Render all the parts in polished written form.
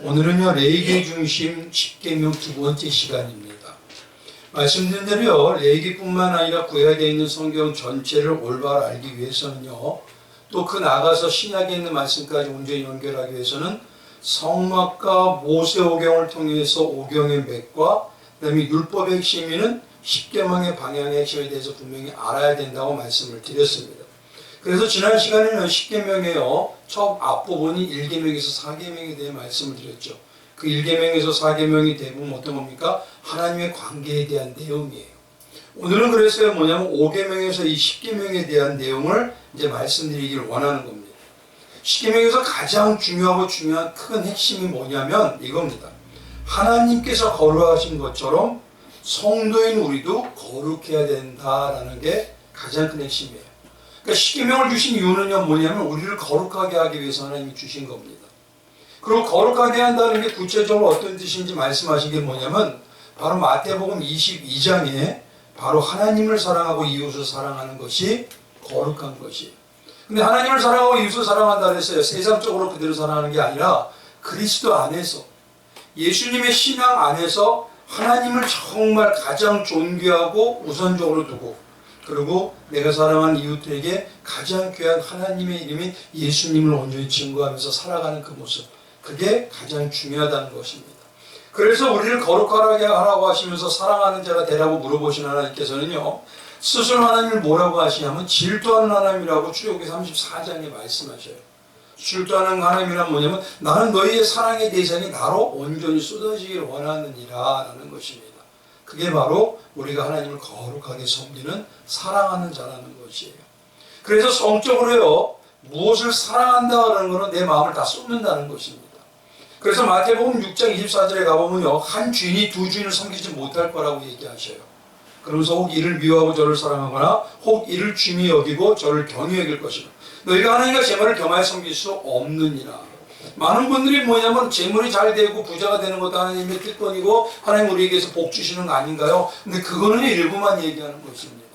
오늘은요 레위기 중심 10계명 두 번째 시간입니다. 말씀드린 대로 레위기뿐만 아니라 구약에 있는 성경 전체를 올바로 알기 위해서는요, 또 그 나아가서 신약에 있는 말씀까지 온전히 연결하기 위해서는 성막과 모세오경을 통해서 오경의 맥과 그다음에 율법의 핵심이는 10계명의 방향의 핵심에 대해서 분명히 알아야 된다고 말씀을 드렸습니다. 그래서 지난 시간에는 10계명에요 첫 앞부분이 1계명에서 4계명에 대해 말씀을 드렸죠. 그 1계명에서 4계명이 대부분 어떤 겁니까? 하나님의 관계에 대한 내용이에요. 오늘은 그래서 뭐냐면 5계명에서 이 10계명에 대한 내용을 이제 말씀드리기를 원하는 겁니다. 10계명에서 가장 중요하고 중요한 큰 핵심이 뭐냐면 이겁니다. 하나님께서 거룩하신 것처럼 성도인 우리도 거룩해야 된다라는 게 가장 큰 핵심이에요. 그러니까 10계명을 주신 이유는요 뭐냐면 우리를 거룩하게 하기 위해서 하나님이 주신 겁니다. 그리고 거룩하게 한다는 게 구체적으로 어떤 뜻인지 말씀하신 게 뭐냐면 바로 마태복음 22장에 바로 하나님을 사랑하고 이웃을 사랑하는 것이 거룩한 것이에요. 근데 하나님을 사랑하고 이웃을 사랑한다 그랬어요. 세상적으로 그대로 사랑하는 게 아니라 그리스도 안에서 예수님의 신앙 안에서 하나님을 정말 가장 존귀하고 우선적으로 두고, 그리고 내가 사랑하는 이웃에게 가장 귀한 하나님의 이름인 예수님을 온전히 증거하면서 살아가는 그 모습, 그게 가장 중요하다는 것입니다. 그래서 우리를 거룩하게 하라고 하시면서 사랑하는 자가 되라고 물어보신 하나님께서는요, 스스로 하나님을 뭐라고 하시냐면 질투하는 하나님이라고 출애굽기 34장에 말씀하셔요. 질투하는 하나님이란 뭐냐면 나는 너희의 사랑의 대상이 나로 온전히 쏟아지기를 원하느니라 라는 것입니다. 그게 바로 우리가 하나님을 거룩하게 섬기는 사랑하는 자라는 것이에요. 그래서 성적으로요 무엇을 사랑한다는 것은 내 마음을 다 쏟는다는 것입니다. 그래서 마태복음 6장 24절에 가보면요 한 주인이 두 주인을 섬기지 못할 거라고 얘기하셔요. 그러면서 혹 이를 미워하고 저를 사랑하거나 혹 이를 중히 여기고 저를 경히 여길 것이라. 너희가 하나님과 재물을 겸하여 섬길 수 없느니라. 많은 분들이 뭐냐면 재물이 잘 되고 부자가 되는 것도 하나님의 뜻권이고 하나님 우리에게서 복 주시는 거 아닌가요? 근데 그거는 일부만 얘기하는 것입니다.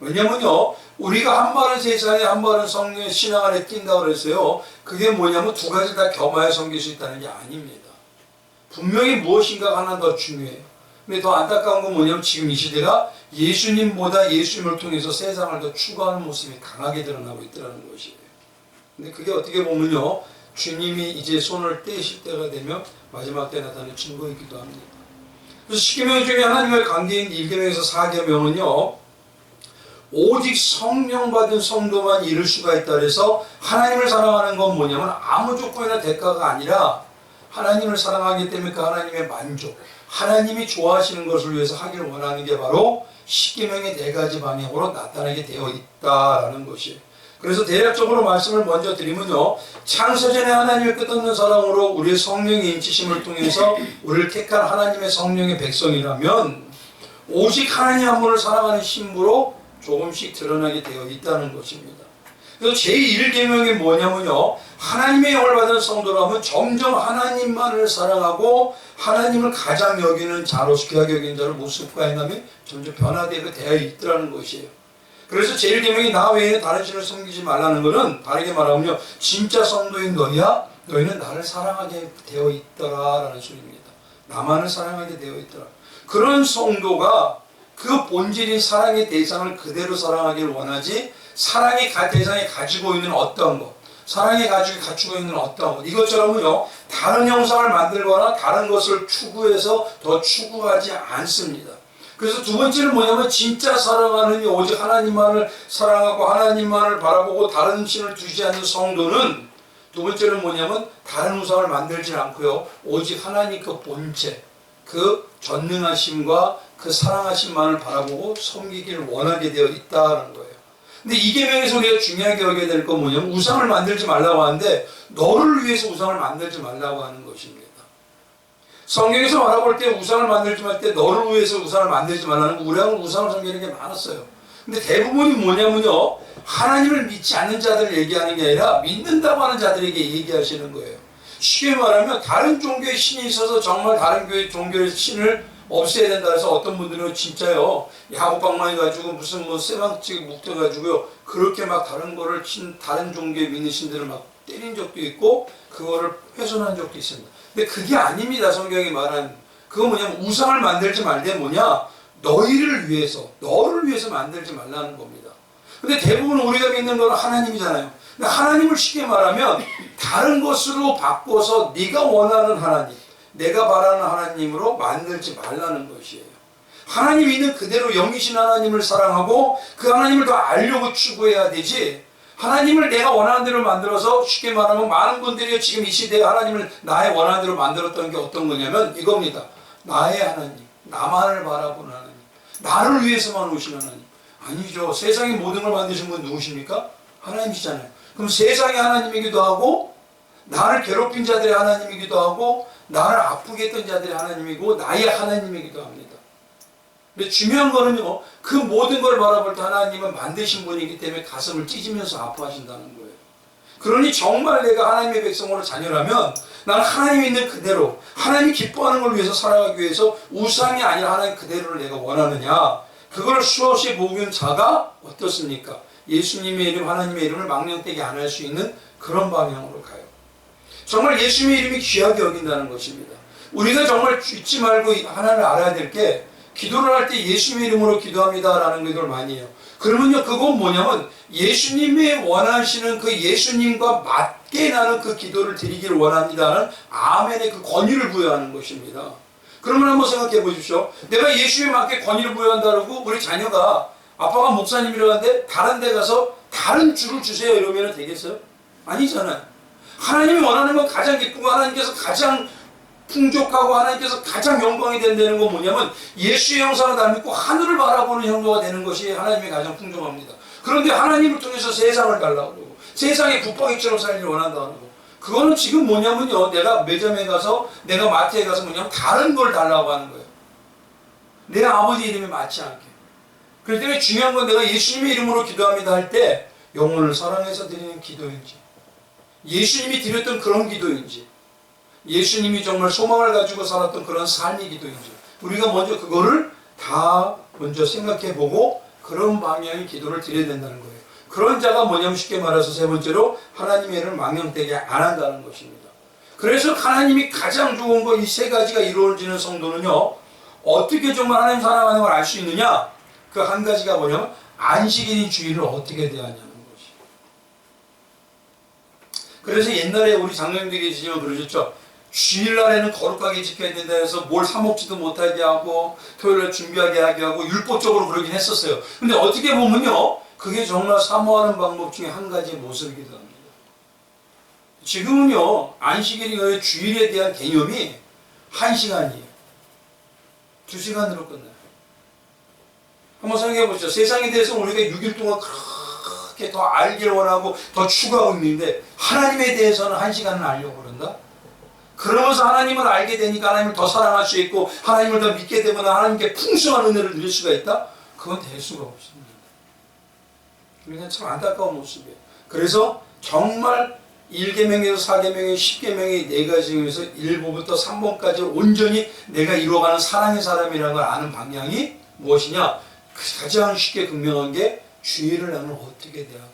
왜냐면요 우리가 한 발은 세상에 한 발은 성령의 신앙 안에 뛴다고 그랬어요. 그게 뭐냐면 두 가지 다 겸하여 섬길 수 있다는 게 아닙니다. 분명히 무엇인가 하나 더 중요해요. 근데 더 안타까운 건 뭐냐면 지금 이 시대가 예수님보다 예수님을 통해서 세상을 더 추구하는 모습이 강하게 드러나고 있다는 것이에요. 근데 그게 어떻게 보면요 주님이 이제 손을 떼실 때가 되면 마지막 때 나타나는 증거이기도 합니다. 그래서 10계명 중에 하나님과의 관계인 1계명에서 4계명은요 오직 성령 받은 성도만 이룰 수가 있다 그래서 하나님을 사랑하는 건 뭐냐면 아무 조건이나 대가가 아니라 하나님을 사랑하기 때문에 그 하나님의 만족, 하나님이 좋아하시는 것을 위해서 하기를 원하는 게 바로 10계명의 4가지 방향으로 나타나게 되어 있다라는 것이에요. 그래서 대략적으로 말씀을 먼저 드리면요 창세전에 하나님의 끝없는 사랑으로 우리의 성령의 인치심을 통해서 우리를 택한 하나님의 성령의 백성이라면 오직 하나님 한 분을 사랑하는 신부로 조금씩 드러나게 되어 있다는 것입니다. 그래서 제1계명이 뭐냐면요 하나님의 영을 받은 성도라면 점점 하나님만을 사랑하고 하나님을 가장 여기는 자로서 귀하게 여기는 자를 모습과 행함이 점점 변화되게 되어 있더라는 것이에요. 그래서 제1계명이 나 외에는 다른 신을 섬기지 말라는 것은 다르게 말하면요 진짜 성도인 너희야 너희는 나를 사랑하게 되어 있더라라는 소리입니다. 나만을 사랑하게 되어 있더라. 그런 성도가 그 본질인 사랑의 대상을 그대로 사랑하기를 원하지 사랑의 대상이 가지고 있는 어떤 것, 사랑의 가죽이 갖추고 있는 어떤 것, 이것처럼은요 다른 형상을 만들거나 다른 것을 추구해서 더 추구하지 않습니다. 그래서 두 번째는 뭐냐면 진짜 사랑하는 오직 하나님만을 사랑하고 하나님만을 바라보고 다른 신을 두지 않는 성도는 두 번째는 뭐냐면 다른 우상을 만들지 않고요 오직 하나님 그 본체, 그 전능하심과 그 사랑하심만을 바라보고 섬기기를 원하게 되어 있다는 거예요. 근데 이 계명에서 우리가 중요하게 여겨야 될 건 뭐냐면 우상을 만들지 말라고 하는데 너를 위해서 우상을 만들지 말라고 하는 것입니다. 성경에서 말해볼 때 우상을 만들지 말 때 너를 위해서 우상을 만들지 말라는 거 우리하고 우상을 섬기는 게 많았어요. 근데 대부분이 뭐냐면요 하나님을 믿지 않는 자들을 얘기하는 게 아니라 믿는다고 하는 자들에게 얘기하시는 거예요. 쉽게 말하면 다른 종교의 신이 있어서 정말 다른 종교의 신을 없애야 된다 해서 어떤 분들은 진짜요 야구방망이 가지고 무슨 쇠방찌개 묶여가지고요 그렇게 막 다른 거를 다른 종교에 믿는 신들을 막 때린 적도 있고 그거를 훼손한 적도 있습니다. 근데 그게 아닙니다. 성경이 말한 그거 뭐냐면 우상을 만들지 말되 뭐냐 너희를 위해서 너를 위해서 만들지 말라는 겁니다. 근데 대부분 우리가 믿는 건 하나님이잖아요. 근데 하나님을 쉽게 말하면 다른 것으로 바꿔서 네가 원하는 하나님, 내가 바라는 하나님으로 만들지 말라는 것이에요. 하나님 있는 그대로 영이신 하나님을 사랑하고 그 하나님을 더 알려고 추구해야 되지, 하나님을 내가 원하는 대로 만들어서 쉽게 말하면 많은 분들이 지금 이 시대에 하나님을 나의 원하는 대로 만들었던 게 어떤 거냐면 이겁니다. 나의 하나님, 나만을 바라보는 하나님, 나를 위해서만 오신 하나님. 아니죠. 세상의 모든 걸 만드신 분 누구십니까? 하나님이시잖아요. 그럼 세상의 하나님이기도 하고 나를 괴롭힌 자들의 하나님이기도 하고 나를 아프게 했던 자들의 하나님이고 나의 하나님이기도 합니다. 근데 중요한 거는요, 그 모든 걸 바라볼 때 하나님은 만드신 분이기 때문에 가슴을 찢으면서 아파하신다는 거예요. 그러니 정말 내가 하나님의 백성으로 자녀라면 나는 하나님이 있는 그대로 하나님이 기뻐하는 걸 위해서 살아가기 위해서 우상이 아니라 하나님 그대로를 내가 원하느냐, 그걸 수없이 먹은 자가 어떻습니까? 예수님의 이름, 하나님의 이름을 망령되게 안 할 수 있는 그런 방향으로 가요. 정말 예수님의 이름이 귀하게 여긴다는 것입니다. 우리가 정말 잊지 말고 하나를 알아야 될 게, 기도를 할 때 예수님의 이름으로 기도합니다라는 기도를 많이 해요. 그러면요, 그건 뭐냐면 예수님이 원하시는 그 예수님과 맞게 나는 그 기도를 드리기를 원합니다는 아멘의 그 권위를 부여하는 것입니다. 그러면 한번 생각해 보십시오. 내가 예수님에 맞게 권위를 부여한다고 우리 자녀가 아빠가 목사님이라고 하는데 다른 데 가서 다른 주를 주세요 이러면 되겠어요? 아니잖아요. 하나님이 원하는 건 가장 기쁘고 하나님께서 가장 풍족하고 하나님께서 가장 영광이 된다는 건 뭐냐면 예수의 형상을 닮고 하늘을 바라보는 형도가 되는 것이 하나님이 가장 풍족합니다. 그런데 하나님을 통해서 세상을 달라고 그러고 세상에 붙박이처럼 살기를 원한다고 하고, 그거는 지금 뭐냐면요, 내가 매점에 가서 내가 마트에 가서 뭐냐면 다른 걸 달라고 하는 거예요. 내 아버지 이름에 맞지 않게. 그렇기 때문에 중요한 건 내가 예수님의 이름으로 기도합니다 할 때 영혼을 사랑해서 드리는 기도인지, 예수님이 드렸던 그런 기도인지, 예수님이 정말 소망을 가지고 살았던 그런 삶의 기도인지, 우리가 먼저 그거를 다 먼저 생각해보고 그런 방향의 기도를 드려야 된다는 거예요. 그런 자가 뭐냐면 쉽게 말해서 세 번째로 하나님의 이름을 망령되게 안 한다는 것입니다. 그래서 하나님이 가장 좋은 거 이 세 가지가 이루어지는 성도는요, 어떻게 정말 하나님 사랑하는 걸 알 수 있느냐, 그 한 가지가 뭐냐면 안식일인 주일을 어떻게 대하냐는 것이. 그래서 옛날에 우리 장로님들이 계시지만 그러셨죠. 주일날에는 거룩하게 지켜야 된다 해서 뭘 사먹지도 못하게 하고 토요일날 준비하게 하게 하고 율법적으로 그러긴 했었어요. 근데 어떻게 보면요, 그게 정말 사모하는 방법 중에 한 가지의 모습이기도 합니다. 지금은요, 안식일이 주일에 대한 개념이 1시간이에요. 2시간으로 끝나요. 한번 생각해 보시죠. 세상에 대해서 우리가 6일 동안 그렇게 더 알기를 원하고 더 추구하고 있는데 하나님에 대해서는 1시간을 알려고 그런다? 그러면서 하나님을 알게 되니까 하나님을 더 사랑할 수 있고 하나님을 더 믿게 되거나 하나님께 풍성한 은혜를 누릴 수가 있다? 그건 될 수가 없습니다. 그러니까 참 안타까운 모습이에요. 그래서 정말 1계명에서 4계명에 10계명의 4가지 중에서 1부부터 3번까지 온전히 내가 이루어가는 사랑의 사람이라는 걸 아는 방향이 무엇이냐? 가장 쉽게 극명한 게 주일을 나는 어떻게 대하느냐.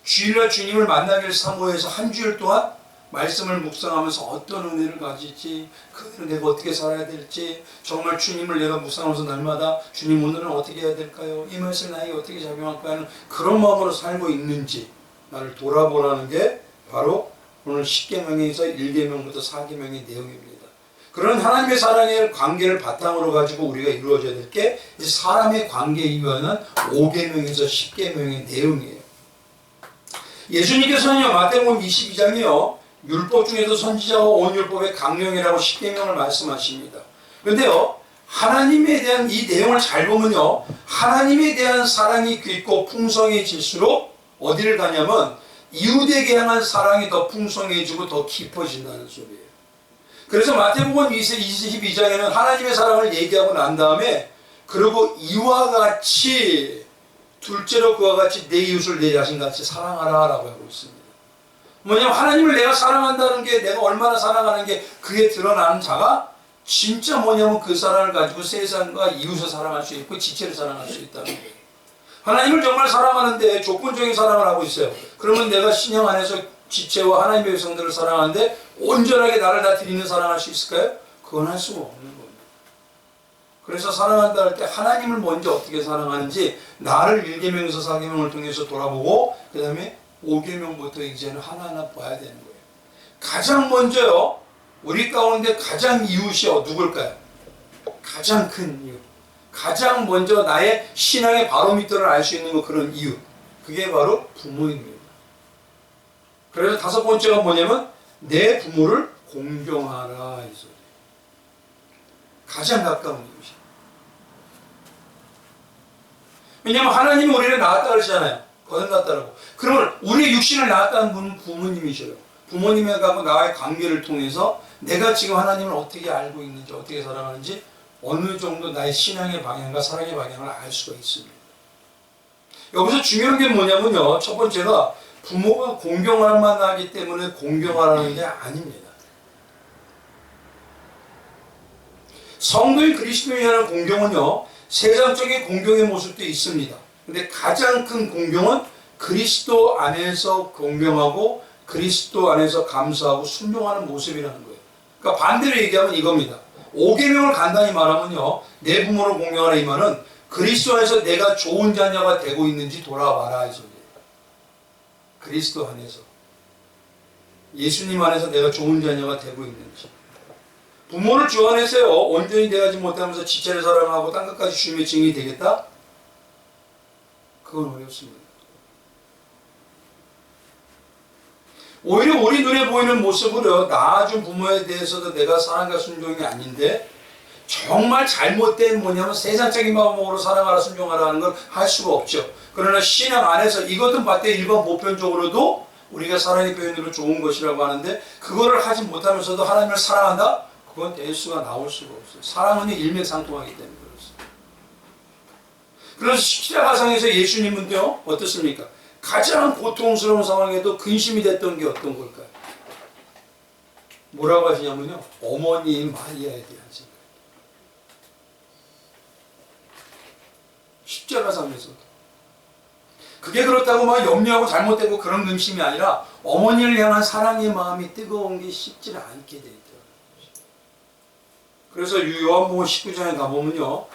주일날 주님을 만나기를 사모해서 한 주일 동안 말씀을 묵상하면서 어떤 은혜를 가질지, 그 은혜를 내가 어떻게 살아야 될지, 정말 주님을 내가 묵상하면서 날마다 주님 오늘은 어떻게 해야 될까요? 이 말씀 나에게 어떻게 작용할까 하는 그런 마음으로 살고 있는지 나를 돌아보라는 게 바로 오늘 10계명에서 1계명부터 4계명의 내용입니다. 그런 하나님의 사랑의 관계를 바탕으로 가지고 우리가 이루어져야 될 게 사람의 관계에 의한 5계명에서 10계명의 내용이에요. 예수님께서는요, 마태복음 22장이요, 율법 중에도 선지자와 온 율법의 강령이라고 10계명을 말씀하십니다. 그런데요, 하나님에 대한 이 내용을 잘 보면요, 하나님에 대한 사랑이 깊고 풍성해질수록 어디를 가냐면 이웃에게 향한 사랑이 더 풍성해지고 더 깊어진다는 소리예요. 그래서 마태복음 22장에는 하나님의 사랑을 얘기하고 난 다음에 그리고 이와 같이 둘째로 그와 같이 내 이웃을 내 자신같이 사랑하라 라고 하고 있습니다. 뭐냐면 하나님을 내가 사랑한다는 게, 내가 얼마나 사랑하는 게 그게 드러나는 자가 진짜 뭐냐면 그 사랑을 가지고 세상과 이웃을 사랑할 수 있고 지체를 사랑할 수 있다는 거예요. 하나님을 정말 사랑하는데 조건적인 사랑을 하고 있어요. 그러면 내가 신령 안에서 지체와 하나님의 백성들을 사랑하는데 온전하게 나를 다 드리는 사랑할 수 있을까요? 그건 할 수가 없는 겁니다. 그래서 사랑한다 할 때 하나님을 먼저 어떻게 사랑하는지 나를 1계명에서 4계명을 통해서 돌아보고 그 다음에 5계명부터 이제는 하나하나 봐야 되는 거예요. 가장 먼저요, 우리 가운데 가장 이웃이 누굴까요? 가장 큰 이웃. 가장 먼저 나의 신앙의 바로미터를 알 수 있는 그런 이유, 그게 바로 부모입니다. 그래서 5번째가 뭐냐면 내 부모를 공경하라 이 소리. 가장 가까운 이웃이. 왜냐하면 하나님이 우리를 낳았다 그러잖아요. 거듭났다라고. 그러면 우리의 육신을 낳았다는 분은 부모님이셔요. 부모님하고 나와의 관계를 통해서 내가 지금 하나님을 어떻게 알고 있는지, 어떻게 사랑하는지 어느 정도 나의 신앙의 방향과 사랑의 방향을 알 수가 있습니다. 여기서 중요한 게 뭐냐면요, 첫 번째가 부모가 공경할 만하기 때문에 공경하라는 게 아닙니다. 성도인 그리스도인이라는 공경은요, 세상적인 공경의 모습도 있습니다. 근데 가장 큰 공경은 그리스도 안에서 공경하고 그리스도 안에서 감사하고 순종하는 모습이라는 거예요. 그러니까 반대로 얘기하면 이겁니다. 5계명을 간단히 말하면요, 내 부모를 공경하라 이 말은 그리스도 안에서 내가 좋은 자녀가 되고 있는지 돌아봐라 이 소리예요. 그리스도 안에서, 예수님 안에서 내가 좋은 자녀가 되고 있는지. 부모를 주 안에서요, 온전히 돼가지 못하면서 지체를 사랑하고 딴 것까지 주님의 증인이 되겠다? 그건 어렵습니다. 오히려 우리 눈에 보이는 모습으로 낳아준 부모에 대해서도 내가 사랑과 순종이 아닌데, 정말 잘못된 뭐냐면 세상적인 마음으로 사랑하라 순종하라 하는 걸 할 수가 없죠. 그러나 신앙 안에서 이것은 밭대 일반 보편적으로도 우리가 사랑의 표현으로 좋은 것이라고 하는데, 그거를 하지 못하면서도 하나님을 사랑한다? 그건 될 수가 나올 수가 없어요. 사랑은 일맥상통하기 때문에 그렇습니다. 그래서 십자가상에서 예수님은요, 어떻습니까? 가장 고통스러운 상황에도 근심이 됐던 게 어떤 걸까요? 뭐라고 하시냐면요, 어머니인 마리아에 대한 생각. 십자가상에서도. 그게 그렇다고 막 염려하고 잘못되고 그런 근심이 아니라 어머니를 향한 사랑의 마음이 뜨거운 게 쉽지 않게 돼 있더라고요. 그래서 요한복음 19장에 가보면요,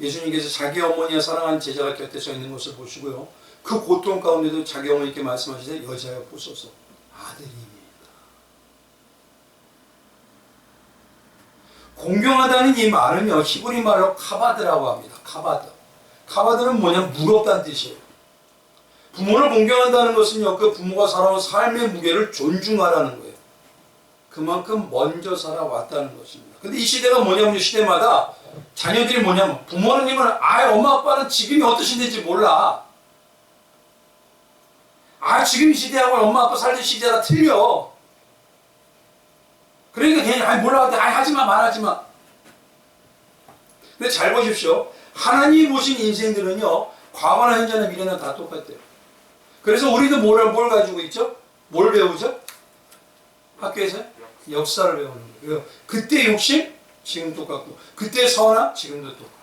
예수님께서 자기 어머니와 사랑하는 제자가 곁에 서 있는 것을 보시고요, 그 고통 가운데도 자기 어머니께 말씀하시되 여자여 보소서 아들입니다. 공경하다는 이 말은요, 히브리 말로 카바드라고 합니다. 카바드. 카바드는 뭐냐면 무겁다는 뜻이에요. 부모를 공경한다는 것은요, 그 부모가 살아온 삶의 무게를 존중하라는 거예요. 그만큼 먼저 살아왔다는 것입니다. 근데 이 시대가 뭐냐면, 시대마다 자녀들이 뭐냐면, 부모님은 엄마 아빠는 지금이 어떠신지 몰라. 지금 이 시대하고 엄마 아빠 살던 시대가 틀려. 그러니까 괜히 몰라. 하지마 말하지마. 근데 잘 보십시오. 하나님이 보신 인생들은요, 과거나 현재나 미래나 다 똑같대요. 그래서 우리도 뭘 가지고 있죠? 뭘 배우죠? 학교에서? 역사를 배우는 거예요. 그때 욕심? 지금 똑같고, 그때 선악? 지금도 똑같고.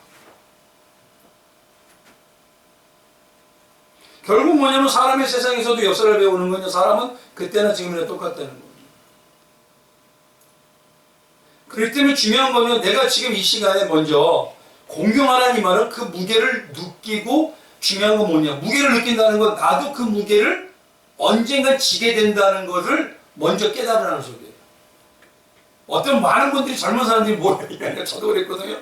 결국 뭐냐면 사람의 세상에서도 역사를 배우는 거냐, 사람은 그때나 지금이나 똑같다는 거예요. 그렇기 때문에 중요한 거는 내가 지금 이 시간에 먼저 공경하라는 이 말은 그 무게를 느끼고, 중요한 건 뭐냐, 무게를 느낀다는 건 나도 그 무게를 언젠가 지게 된다는 것을 먼저 깨달으라는 소리예요. 어떤 많은 분들이, 젊은 사람들이 뭘 얘기하냐, 저도 그랬거든요.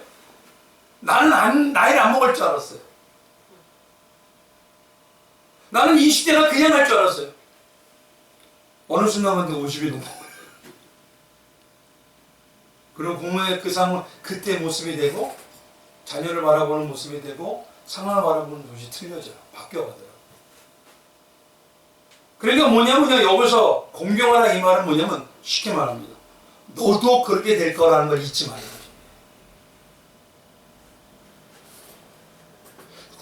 나는 나이를 안 먹을 줄 알았어요. 나는 20대가 그냥 할 줄 알았어요. 어느 순간 근데 50이 넘어. 그리고 부모의 그 상황, 그때 모습이 되고, 자녀를 바라보는 모습이 되고, 상황을 바라보는 모습이 틀려져요. 바뀌어가더라고요. 그러니까 뭐냐면, 여기서 공경하라 이 말은 뭐냐면, 쉽게 말합니다. 너도 그렇게 될 거라는 걸 잊지 말아요.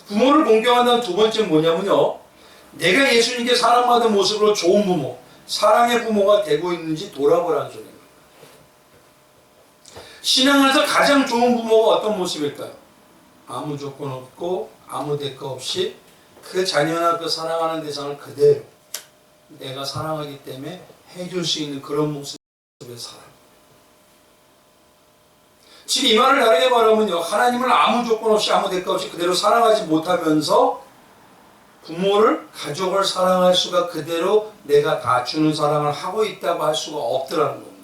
부모를 공경한다는 두 번째는 뭐냐면요, 내가 예수님께 사랑받은 모습으로 좋은 부모, 사랑의 부모가 되고 있는지 돌아보라는 소리입니다. 신앙 안에서 가장 좋은 부모가 어떤 모습일까요? 아무 조건 없고 아무 대가 없이 그 자녀나 그 사랑하는 대상을 그대로 내가 사랑하기 때문에 해줄 수 있는 그런 모습의 사랑. 지금 이 말을 다르게 말하면요, 하나님을 아무 조건 없이 아무 대가 없이 그대로 사랑하지 못하면서 부모를, 가족을 사랑할 수가, 그대로 내가 다 주는 사랑을 하고 있다고 할 수가 없더라는 겁니다.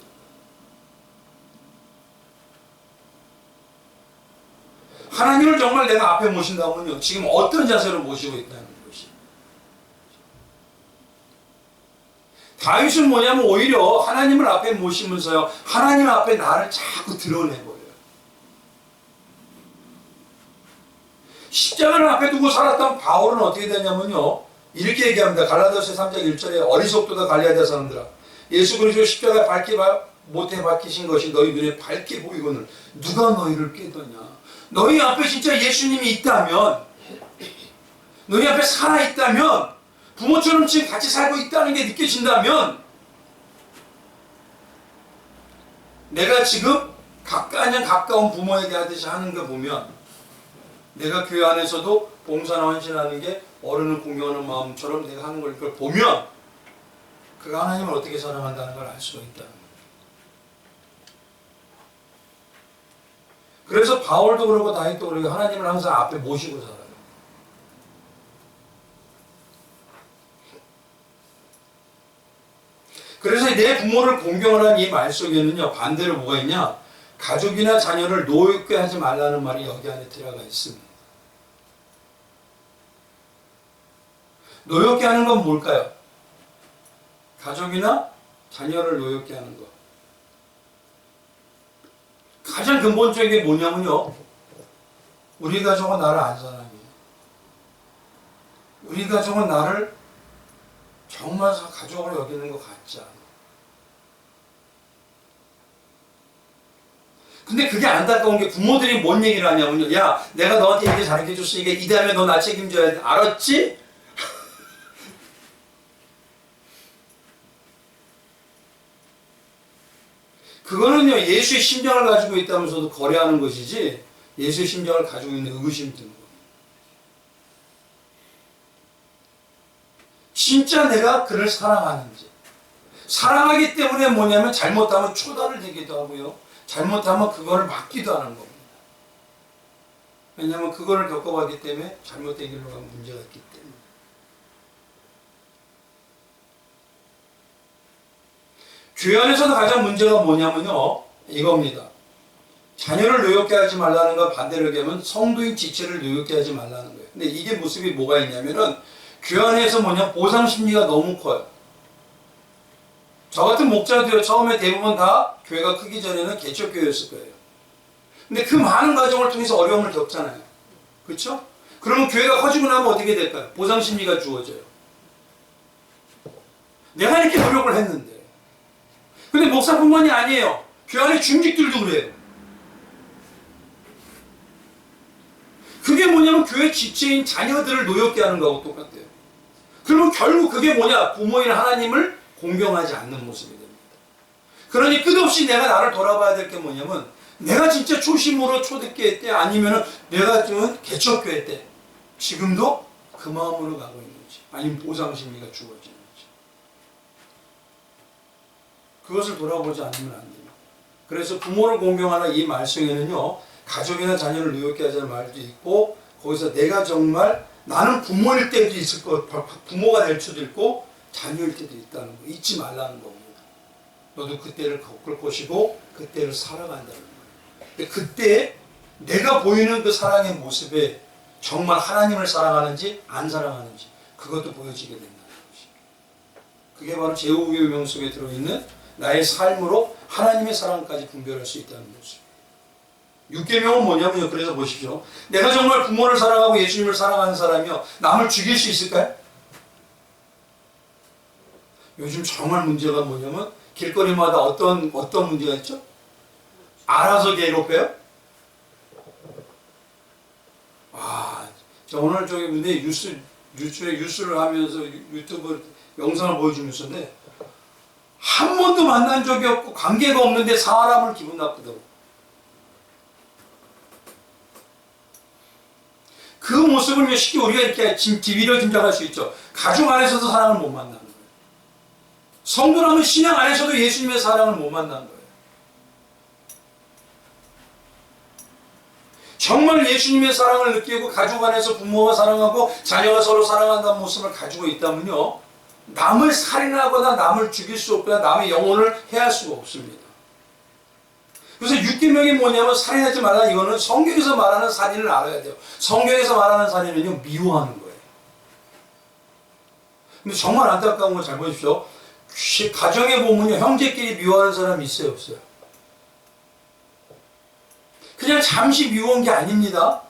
하나님을 정말 내가 앞에 모신다면요, 지금 어떤 자세로 모시고 있다는 것이. 다윗은 뭐냐면 오히려 하나님을 앞에 모시면서요, 하나님 앞에 나를 자꾸 드러내버려요. 십자가를 앞에 두고 살았던 바울은 어떻게 되냐면요, 이렇게 얘기합니다. 갈라디아서 3장 1절에 어리석도다 갈라디아 사람들아, 예수 그리스도 십자가에 밝게 못해 박히신 것이 너희 눈에 밝게 보이거늘 누가 너희를 깨더냐. 너희 앞에 진짜 예수님이 있다면, 너희 앞에 살아있다면, 부모처럼 지금 같이 살고 있다는 게 느껴진다면, 내가 지금 가까운 가까운 부모에게 하듯이 하는 거 보면, 내가 교회 안에서도 봉사나 헌신하는 게 어른을 공경하는 마음처럼 내가 하는 걸 보면, 그가 하나님을 어떻게 사랑한다는 걸 알 수가 있다. 그래서 바울도 그러고 다윗도 그러고 하나님을 항상 앞에 모시고 살아요. 그래서 내 부모를 공경하는 이 말 속에는요, 반대로 뭐가 있냐? 가족이나 자녀를 노엽게 하지 말라는 말이 여기 안에 들어가 있습니다. 노엽게 하는 건 뭘까요? 가족이나 자녀를 노엽게 하는 것. 가장 근본적인 게 뭐냐면요, 우리 가족은 나를 안 사랑해. 우리 가족은 나를 정말 가족으로 여기는 것 같지 않아. 근데 그게 안타까운 게 부모들이 뭔 얘기를 하냐면요, 야, 내가 너한테 이렇게 잘해 줬으니까 이 다음에 너 나 책임져야 돼. 알았지? 그거는요, 예수의 심정을 가지고 있다면서도 거래하는 것이지, 예수의 심정을 가지고 있는 의구심이 드는 거예요. 진짜 내가 그를 사랑하는지. 사랑하기 때문에 뭐냐면 잘못하면 초단을 대기도 하고요, 잘못하면 그거를 막기도 하는 겁니다. 왜냐하면 그거를 겪어봤기 때문에 잘못된 길로 가면 문제가 있기 때문에. 교회 안에서도 가장 문제가 뭐냐면요, 이겁니다. 자녀를 노엽게 하지 말라는 거 반대로 얘기하면 성도인 지체를 노엽게 하지 말라는 거예요. 근데 이게 모습이 뭐가 있냐면은, 교회 안에서 뭐냐, 보상 심리가 너무 커요. 저 같은 목자도요, 처음에 대부분 다 교회가 크기 전에는 개척교회였을 거예요. 근데 그 많은 과정을 통해서 어려움을 겪잖아요. 그렇죠? 그러면 교회가 커지고 나면 어떻게 될까요? 보상 심리가 주어져요. 내가 이렇게 노력을 했는데. 근데 목사뿐만이 아니에요. 교회 안에 중직들도 그래요. 그게 뭐냐면 교회 지체인 자녀들을 노엽게 하는 거하고 똑같아요. 그러면 결국 그게 뭐냐? 부모인 하나님을 공경하지 않는 모습이 됩니다. 그러니 끝없이 내가 나를 돌아봐야 될 게 뭐냐면, 내가 진짜 초심으로 초대교회 때, 아니면 내가 좀 개척교회 때 지금도 그 마음으로 가고 있는지, 아니면 보상심리가 주어지는지, 그것을 돌아보지 않으면 안 돼요. 그래서 부모를 공경하는 이 말씀에는요, 가족이나 자녀를 노엽게 하자는 말도 있고, 거기서 내가 정말 나는 부모일 때도 있을 것, 부모가 될 수도 있고 자녀일 때도 있다는 거 잊지 말라는 겁니다. 너도 그때를 겪을 것이고 그때를 살아간다는 거예요. 근데 그때 내가 보이는 그 사랑의 모습에 정말 하나님을 사랑하는지 안 사랑하는지, 그것도 보여지게 된다는 것입니다. 그게 바로 제후교명 속에 들어있는 나의 삶으로 하나님의 사랑까지 분별할 수 있다는 모습. 6계명은 뭐냐면요, 그래서 보십시오. 내가 정말 부모를 사랑하고 예수님을 사랑하는 사람이요, 남을 죽일 수 있을까요? 요즘 정말 문제가 뭐냐면, 길거리마다 어떤 문제가 있죠? 알아서 괴롭혀요? 저 오늘 저기 근데 뉴스를 하면서 유튜브 영상을 보여주면서인데, 한 번도 만난 적이 없고 관계가 없는데 사람을 기분 나쁘다고. 그 모습을 쉽게 우리가 이렇게 뒤비려 짐작할 수 있죠. 가족 안에서도 사랑을 못 만나는 거예요. 성도라면 신앙 안에서도 예수님의 사랑을 못 만난 거예요. 정말 예수님의 사랑을 느끼고 가족 안에서 부모가 사랑하고 자녀가 서로 사랑한다는 모습을 가지고 있다면요, 남을 살인하거나 남을 죽일 수 없거나 남의 영혼을 해할 수가 없습니다. 그래서 6계명이 뭐냐면 살인하지 말라. 이거는 성경에서 말하는 살인을 알아야 돼요. 성경에서 말하는 살인은요, 미워하는 거예요. 근데 정말 안타까운 걸 잘 보십시오. 가정에 보면요, 형제끼리 미워하는 사람이 있어요, 없어요? 그냥 잠시 미워한 게 아닙니다.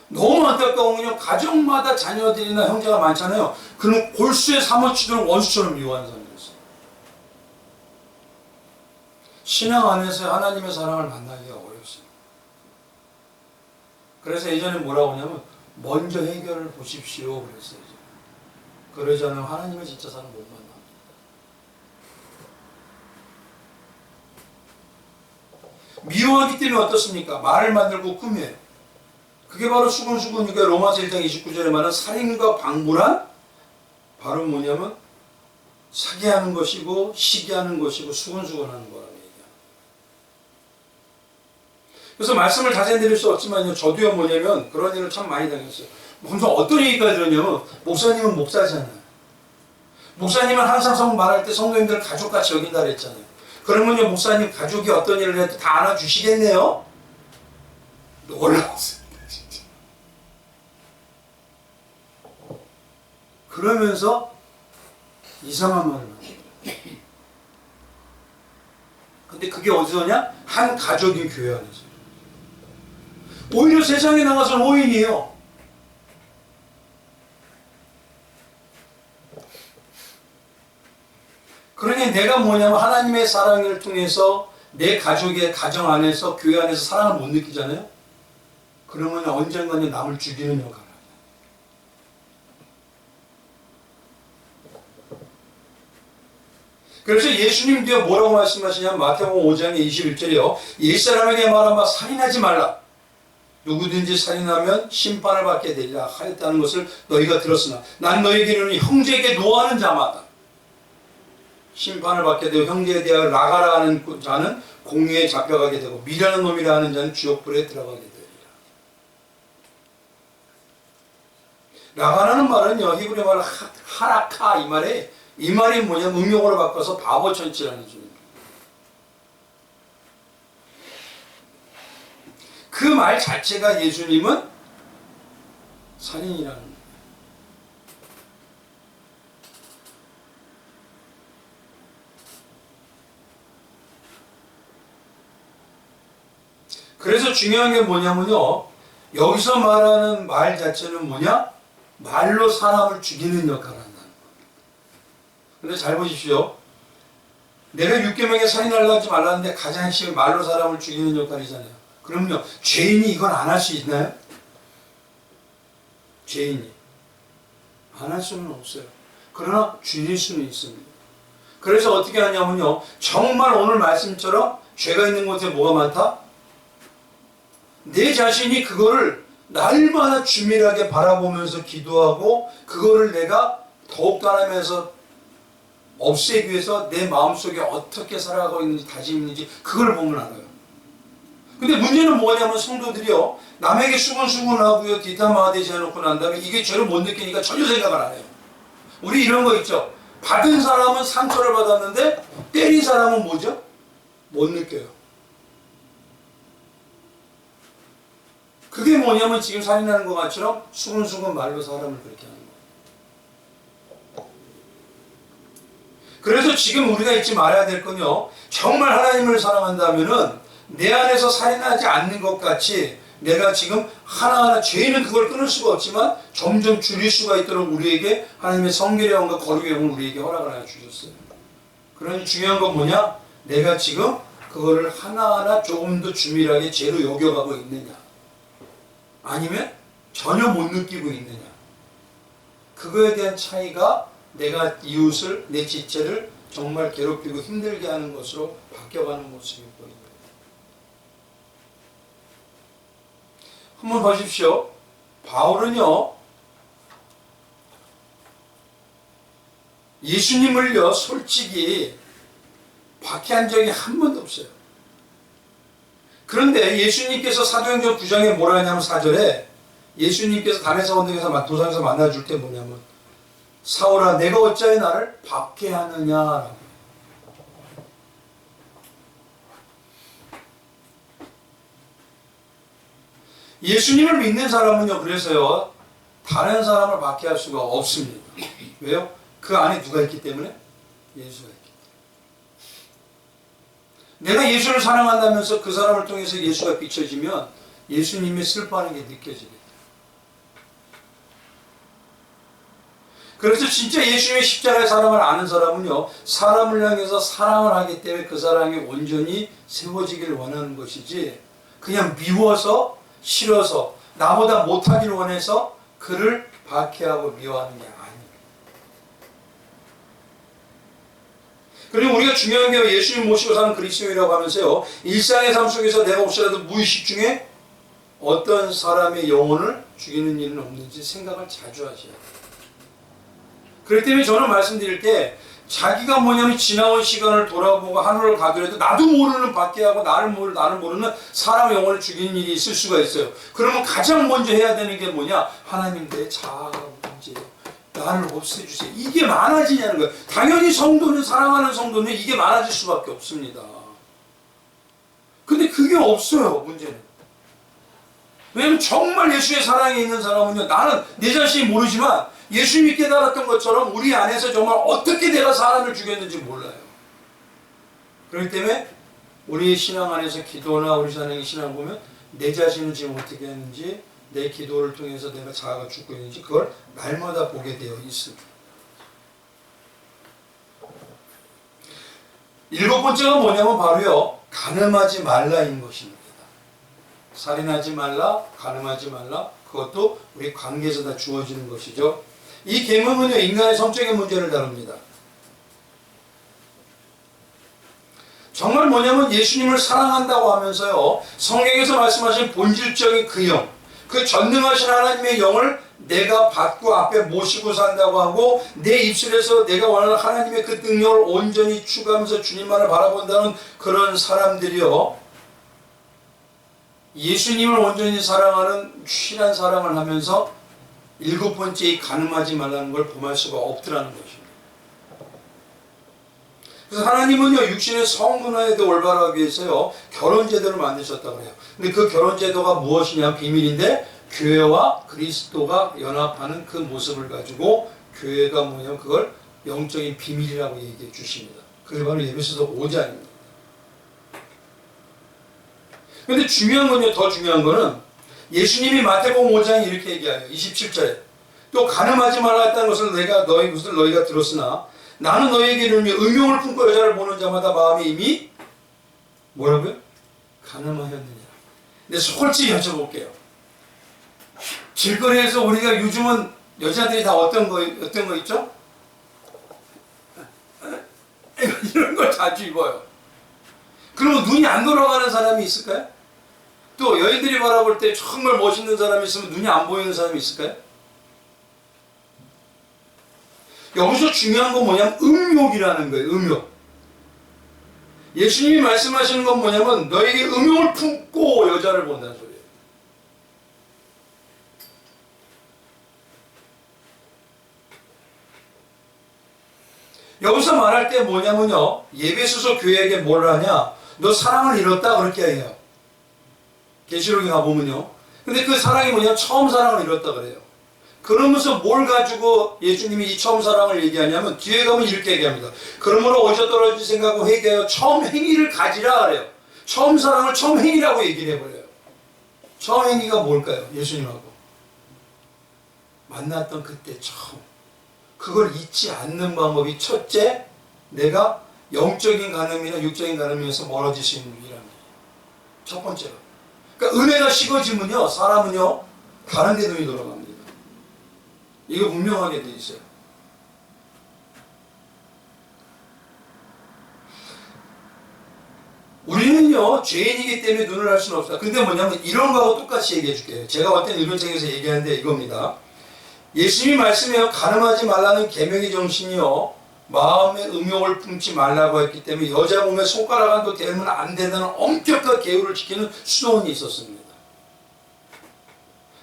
너무 안타까운 건요, 가정마다 자녀들이나 형제가 많잖아요. 그는 골수에 사무치도록 원수처럼 미워하는 사람이 있어요. 신앙 안에서 하나님의 사랑을 만나기가 어렵습니다. 그래서 예전에 뭐라고 하냐면 먼저 해결을 보십시오 그랬어요. 그러지 않으면 하나님의 진짜 사랑 못 만납니다. 미워하기 때문에 어떻습니까? 말을 만들고 꾸며요. 그게 바로 수근수근이니까 로마서 1장 29절에 말하는 살인과 방불한, 바로 뭐냐면 사기하는 것이고 시기하는 것이고 수근수근하는 거라는 얘기야. 그래서 말씀을 자세히 드릴 수 없지만요, 저도요 뭐냐면 그런 일을 참 많이 당했어요. 무슨 어떤 얘기가 들었냐면, 목사님은 목사잖아요. 목사님은 항상 말할 때 성도님들 가족같이 여긴다 그랬잖아요. 그러면요, 목사님 가족이 어떤 일을 해도 다 안아주시겠네요? 놀라웠습니다, 진짜. 그러면서 이상한 말을 합니다. 근데 그게 어디서냐? 한 가족인 교회 안에서. 오히려 세상에 나가서는 오인이에요. 그러니 내가 뭐냐면 하나님의 사랑을 통해서 내 가족의 가정 안에서 교회 안에서 사랑을 못 느끼잖아요. 그러면 언젠가는 남을 죽이는 역할을 합니다. 그래서 예수님도요 뭐라고 말씀하시냐면 마태복음 5장 21절이요. 옛사람에게 말하마 살인하지 말라. 누구든지 살인하면 심판을 받게 되리라 하였다는 것을 너희가 들었으나 난 너희에게 이르노니 형제에게 노하는 자마다 심판을 받게 되고 형제에 대하여 나가라 하는 자는 공의에 잡혀가게 되고 미라는 놈이라 하는 자는 지옥불에 들어가게 되리라. 나가라는 말은요, 히브리 말로 하라카, 이 말이 뭐냐면 응용어로 바꿔서 바보천치라는 소리입니다. 그 말 자체가 예수님은 살인이라는 거예요. 그래서 중요한 게 뭐냐면요, 여기서 말하는 말 자체는 뭐냐? 말로 사람을 죽이는 역할을 한다는 겁니다. 근데 잘 보십시오. 내가 6계명에 살인하려고 하지 말라는데 가장 핵심은 말로 사람을 죽이는 역할이잖아요. 그럼요, 죄인이 이건 안 할 수 있나요? 죄인이 안 할 수는 없어요. 그러나 줄일 수는 있습니다. 그래서 어떻게 하냐면요, 정말 오늘 말씀처럼 죄가 있는 곳에 뭐가 많다? 내 자신이 그거를 날마다 주밀하게 바라보면서 기도하고 그거를 내가 더욱 따르면서 없애기 위해서 내 마음속에 어떻게 살아가고 있는지 다짐있는지 그걸 보면 알아요. 근데 문제는 뭐냐면 성도들이요, 남에게 수근수근하고요 뒷담화되지 않고 난 다음에 이게 죄를 못 느끼니까 전혀 생각을 안 해요. 우리 이런 거 있죠. 받은 사람은 상처를 받았는데 때린 사람은 뭐죠? 못 느껴요. 그게 뭐냐면 지금 살인하는 것 같처럼 수근수근 말로 사람을 그렇게 하는 거예요. 그래서 지금 우리가 잊지 말아야 될 건요, 정말 하나님을 사랑한다면은 내 안에서 살인하지 않는 것 같이 내가 지금 하나하나, 죄인은 그걸 끊을 수가 없지만 점점 줄일 수가 있도록 우리에게 하나님의 성결의 영과 거룩의 영을 우리에게 허락을 하여 주셨어요. 그러니 중요한 건 뭐냐? 내가 지금 그거를 하나하나 조금 더 주밀하게 죄로 여겨가고 있느냐, 아니면 전혀 못 느끼고 있느냐, 그거에 대한 차이가 내가 이웃을, 내 지체를 정말 괴롭히고 힘들게 하는 것으로 바뀌어가는 모습이 보입니다. 한번 보십시오. 바울은요, 예수님을요 솔직히 박해한 적이 한 번도 없어요. 그런데 예수님께서 사도행전 9장에 뭐라 하냐면 4절에 예수님께서 담에서 언덕에서 도상에서 만나줄 때 뭐냐면 사울아 내가 어찌하여 나를 박해하느냐라고. 예수님을 믿는 사람은요 그래서요 다른 사람을 박해할 수가 없습니다. 왜요? 그 안에 누가 있기 때문에? 예수가 있기 때문에. 내가 예수를 사랑한다면서 그 사람을 통해서 예수가 비춰지면 예수님이 슬퍼하는 게 느껴지겠다. 그래서 진짜 예수님의 십자가의 사랑을 아는 사람은요 사람을 향해서 사랑을 하기 때문에 그 사랑이 온전히 세워지기를 원하는 것이지 그냥 미워서 싫어서 나보다 못하기를 원해서 그를 박해하고 미워하는 게 아닙니다. 그리고 우리가 중요한 게 예수님 모시고 사는 그리스도인이라고 하면서요 일상의 삶 속에서 내가 혹시라도 무의식 중에 어떤 사람의 영혼을 죽이는 일은 없는지 생각을 자주 하셔야 돼요. 그렇기 때문에 저는 말씀드릴 때 자기가 뭐냐면 지나온 시간을 돌아보고 하늘을 가더라도 나도 모르는 박해하고 나를 모르는 사람의 영혼을 죽이는 일이 있을 수가 있어요. 그러면 가장 먼저 해야 되는 게 뭐냐? 하나님 내 자아가 문제예요. 나를 없애주세요. 이게 많아지냐는 거예요. 당연히 성도는 사랑하는 성도는 이게 많아질 수밖에 없습니다. 근데 그게 없어요. 문제는. 왜냐면 정말 예수의 사랑에 있는 사람은요 나는 내 자신이 모르지만 예수님이 깨달았던 것처럼 우리 안에서 정말 어떻게 내가 사람을 죽였는지 몰라요. 그렇기 때문에 우리의 신앙 안에서 기도나 우리 자녀의 신앙 보면 내 자신을 지금 어떻게 했는지 내 기도를 통해서 내가 자아가 죽고 있는지 그걸 날마다 보게 되어 있습니다. 7번째가 뭐냐면 바로요 간음하지 말라인 것입니다. 살인하지 말라, 간음하지 말라. 그것도 우리 관계에서 다 주어지는 것이죠. 이 계명은요 인간의 성적인 문제를 다룹니다. 정말 뭐냐면 예수님을 사랑한다고 하면서요 성경에서 말씀하신 본질적인 그 영, 그 전능하신 하나님의 영을 내가 받고 앞에 모시고 산다고 하고 내 입술에서 내가 원하는 하나님의 그 능력을 온전히 추구하면서 주님만을 바라본다는 그런 사람들이요 예수님을 온전히 사랑하는 쉬란 사랑을 하면서 7번째 이 간음하지 말라는 걸 범할 수가 없더라는 것입니다. 그래서 하나님은요 육신의 성문화에도 올바르기 위해서요 결혼 제도를 만드셨다고 해요. 근데 그 결혼 제도가 무엇이냐 비밀인데 교회와 그리스도가 연합하는 그 모습을 가지고 교회가 뭐냐면 그걸 영적인 비밀이라고 얘기해 주십니다. 그게 바로 에베소서 5장입니다. 그런데 중요한 건요 더 중요한 거는 예수님이 마태복음 5장에 이렇게 얘기하요 27절에 또 간음하지 말라 했다는 것을 너희가 들었으나 나는 너희에게 이르노니 음욕을 품고 여자를 보는 자마다 마음이 이미 뭐라고요? 간음하였느니라. 근데 솔직히 여쭤볼게요. 길거리에서 우리가 요즘은 여자들이 다 어떤 거 있죠? 이런 걸 자주 입어요. 그러면 눈이 안 돌아가는 사람이 있을까요? 또 여인들이 바라볼 때 정말 멋있는 사람이 있으면 눈이 안 보이는 사람이 있을까요? 여기서 중요한 건 뭐냐면 음욕이라는 거예요. 음욕. 예수님이 말씀하시는 건 뭐냐면 너에게 음욕을 품고 여자를 본다는 소리예요. 여기서 말할 때 뭐냐면요 예배소서 교회에게 뭘 하냐 너 사랑을 잃었다 그렇게 해요. 계시록에 가보면요. 근데 그 사랑이 뭐냐 처음 사랑을 잃었다 그래요. 그러면서 뭘 가지고 예수님이 이 처음 사랑을 얘기하냐면 뒤에 가면 이렇게 얘기합니다. 그러므로 어디서 떨어질 생각하고 회개하여 처음 행위를 가지라 그래요. 처음 사랑을 처음 행위라고 얘기를 해버려요. 처음 행위가 뭘까요? 예수님하고 만났던 그때 처음 그걸 잊지 않는 방법이 첫째 내가 영적인 간음이나 육적인 간음에서 멀어질 수 있는 일이라는 거예요. 첫 번째로 그러니까 은혜가 식어지면요 사람은요 다른 데 눈이 돌아갑니다. 이거 분명하게 돼 있어요. 우리는요 죄인이기 때문에 눈을 할 수는 없어요. 근데 뭐냐면 이런 거하고 똑같이 얘기해 줄게요. 제가 어떤 일본 책에서 얘기하는데 이겁니다. 예수님이 말씀해요. 간음하지 말라는 계명의 정신이요 마음의 음욕을 품지 말라고 했기 때문에 여자 몸에 손가락 안도 대면 안 된다는 엄격한 계율을 지키는 수도원이 있었습니다.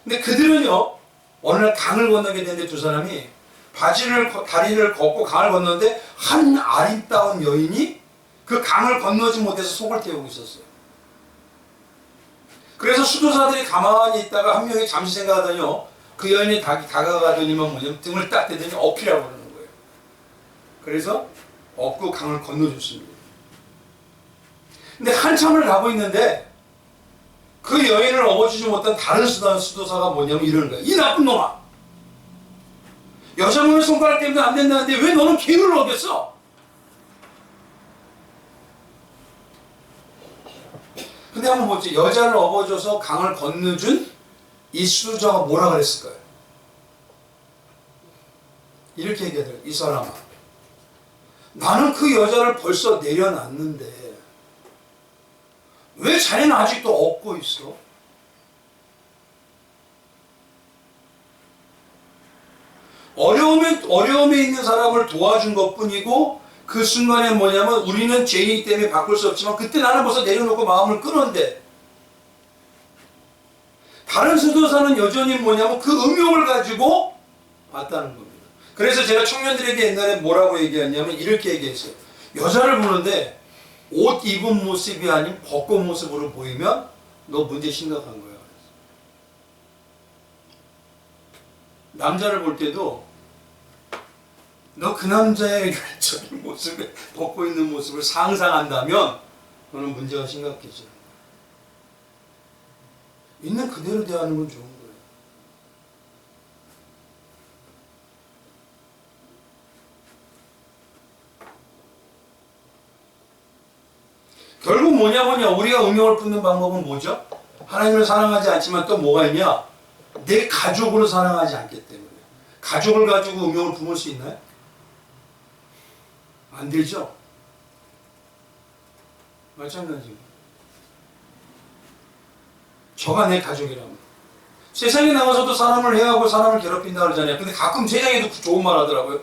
근데 그들은요, 어느 날 강을 건너게 되는데 두 사람이 다리를 걷고 강을 건너는데 한 아름다운 여인이 그 강을 건너지 못해서 속을 태우고 있었어요. 그래서 수도사들이 가만히 있다가 한 명이 잠시 생각하더니요, 그 여인이 다가가더니만 뭐냐면 등을 딱 대더니 업히라고 그러는 거예요. 그래서 업고 강을 건너줬습니다. 근데 한참을 가고 있는데 그 여인을 업어주지 못한 다른 수도사가 뭐냐면 이러는 거예요. 이 나쁜 놈아! 여자 몸에 손가락 때문에 안 된다는데 왜 너는 계율을 어겼어? 근데 한번 보죠. 여자를 업어줘서 강을 건너준 이 수도자가 뭐라 그랬을까요? 이렇게 얘기하더라고요. 이 사람아, 나는 그 여자를 벌써 내려놨는데 왜 자네는 아직도 업고 있어? 어려움에 있는 사람을 도와준 것뿐이고 그 순간에 뭐냐면 우리는 죄인이기 때문에 바꿀 수 없지만 그때 나는 벌써 내려놓고 마음을 끊었는데 다른 수도사는 여전히 뭐냐면 그 음욕을 가지고 왔다는 겁니다. 그래서 제가 청년들에게 옛날에 뭐라고 얘기했냐면 이렇게 얘기했어요. 여자를 보는데 옷 입은 모습이 아닌 벚꽃 모습으로 보이면 너 문제 심각한 거야. 남자를 볼 때도 너 그 남자의 저런 모습에 벗고 있는 모습을 상상한다면 너는 문제가 심각해져. 있는 그대로 대하는 건 좋은 거예요. 결국 뭐냐 우리가 음욕을 품는 방법은 뭐죠? 하나님을 사랑하지 않지만 또 뭐가 있냐? 내 가족으로 사랑하지 않기 때문에. 가족을 가지고 음욕을 품을 수 있나요? 안 되죠? 마찬가지고. 저가 내 가족이라면. 세상에 나가서도 사람을 해하고 사람을 괴롭힌다 그러잖아요. 근데 가끔 세상에도 좋은 말 하더라고요.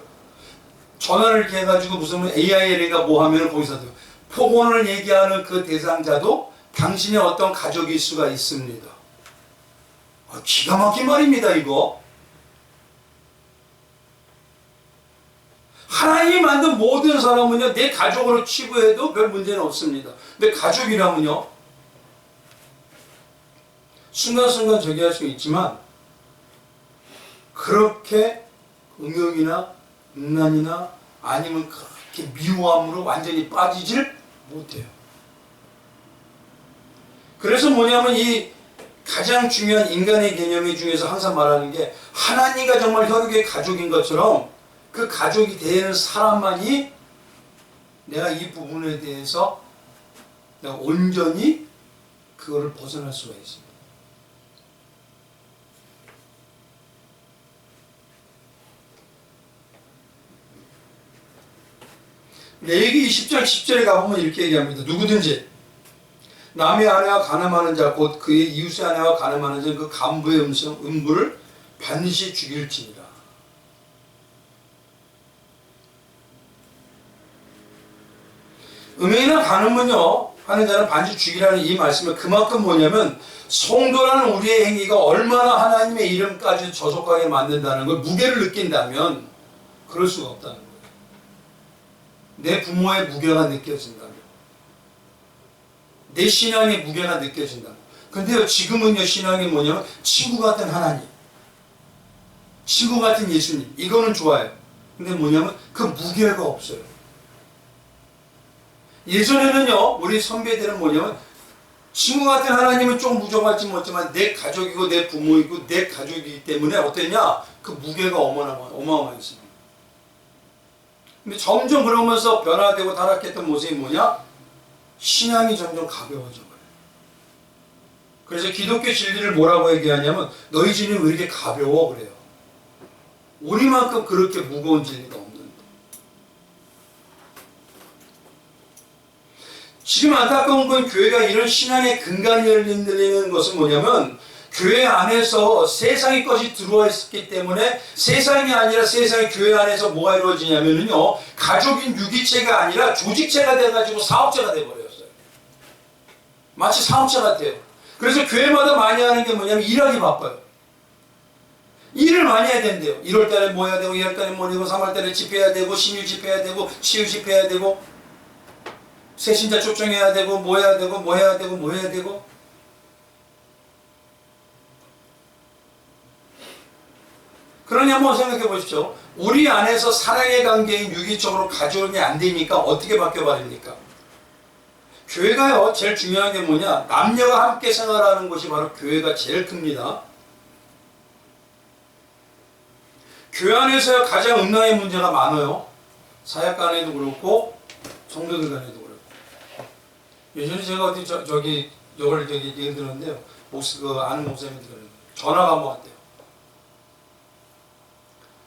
전화를 이렇게 해가지고 무슨 AIL이가 뭐 하면 거기서 폭언을 얘기하는 그 대상자도 당신의 어떤 가족일 수가 있습니다. 기가 막힌 말입니다, 이거. 하나님이 만든 모든 사람은요, 내 가족으로 취급해도 별 문제는 없습니다. 근데 가족이라면요, 순간순간 저기 할 수 있지만, 그렇게 음욕이나 음란이나 아니면 그렇게 미워함으로 완전히 빠지질 못해요. 그래서 뭐냐면 이 가장 중요한 인간의 개념 중에서 항상 말하는 게 하나님과 정말 혈육의 가족인 것처럼 그 가족이 되는 사람만이 내가 이 부분에 대해서 내가 온전히 그거를 벗어날 수가 있습니다. 레위기 20장 10절에 가보면 이렇게 얘기합니다. 누구든지 남의 아내와 간음하는 자 곧 그의 이웃의 아내와 간음하는 자 그 간부의 음부를 반드시 죽일지니라. 음행이나 간음은요 하는 자는 반드시 죽이라는 이 말씀은 그만큼 뭐냐면 성도라는 우리의 행위가 얼마나 하나님의 이름까지 저속하게 만든다는 걸 무게를 느낀다면 그럴 수가 없다는 거예요. 내 부모의 무게가 느껴진다면 내 신앙의 무게가 느껴진다. 근데요 지금은요 신앙이 뭐냐면 친구 같은 하나님, 친구 같은 예수님, 이거는 좋아요. 근데 뭐냐면 그 무게가 없어요. 예전에는요 우리 선배들은 뭐냐면 친구 같은 하나님은 좀 부족할지 못지만 내 가족이고 내 부모이고 내 가족이기 때문에 어땠냐? 그 무게가 어마어마했습니다. 근데 점점 그러면서 변화되고 타락했던 모습이 뭐냐? 신앙이 점점 가벼워져 버려요. 그래서 기독교 진리를 뭐라고 얘기하냐면 너희 진리는 왜 이렇게 가벼워 그래요. 우리만큼 그렇게 무거운 진리가 없는데. 지금 안타까운 건 교회가 이런 신앙의 근간이 흔들리는 것은 뭐냐면 교회 안에서 세상의 것이 들어와 있었기 때문에 세상이 아니라 세상의 교회 안에서 뭐가 이루어지냐면요, 가족인 유기체가 아니라 조직체가 돼가지고 사업체가 돼버렸어요. 마치 사업체 같아요. 그래서 교회마다 많이 하는 게 뭐냐면 일하기 바빠요. 일을 많이 해야 된대요. 1월달에 뭐 해야 되고 2월달에 뭐 해야 되고 3월달에 집회해야 되고 신유 집회해야 되고 치유 집회해야 되고 새신자 초청해야 되고 뭐 해야 되고 뭐 해야 되고 뭐 해야 되고. 그러니 한번 생각해 보십시오. 우리 안에서 사랑의 관계인 유기적으로 가져오면 안 되니까 어떻게 바뀌어버립니까? 교회가요, 제일 중요한 게 뭐냐, 남녀가 함께 생활하는 곳이 바로 교회가 제일 큽니다. 교회 안에서 가장 음란의 문제가 많아요. 사역 간에도 그렇고 성도들 간에도 그렇고. 예전에 제가 어디 저기 얘기 들었는데요, 아는 목사님이 들었는데 전화가 한번 왔대요.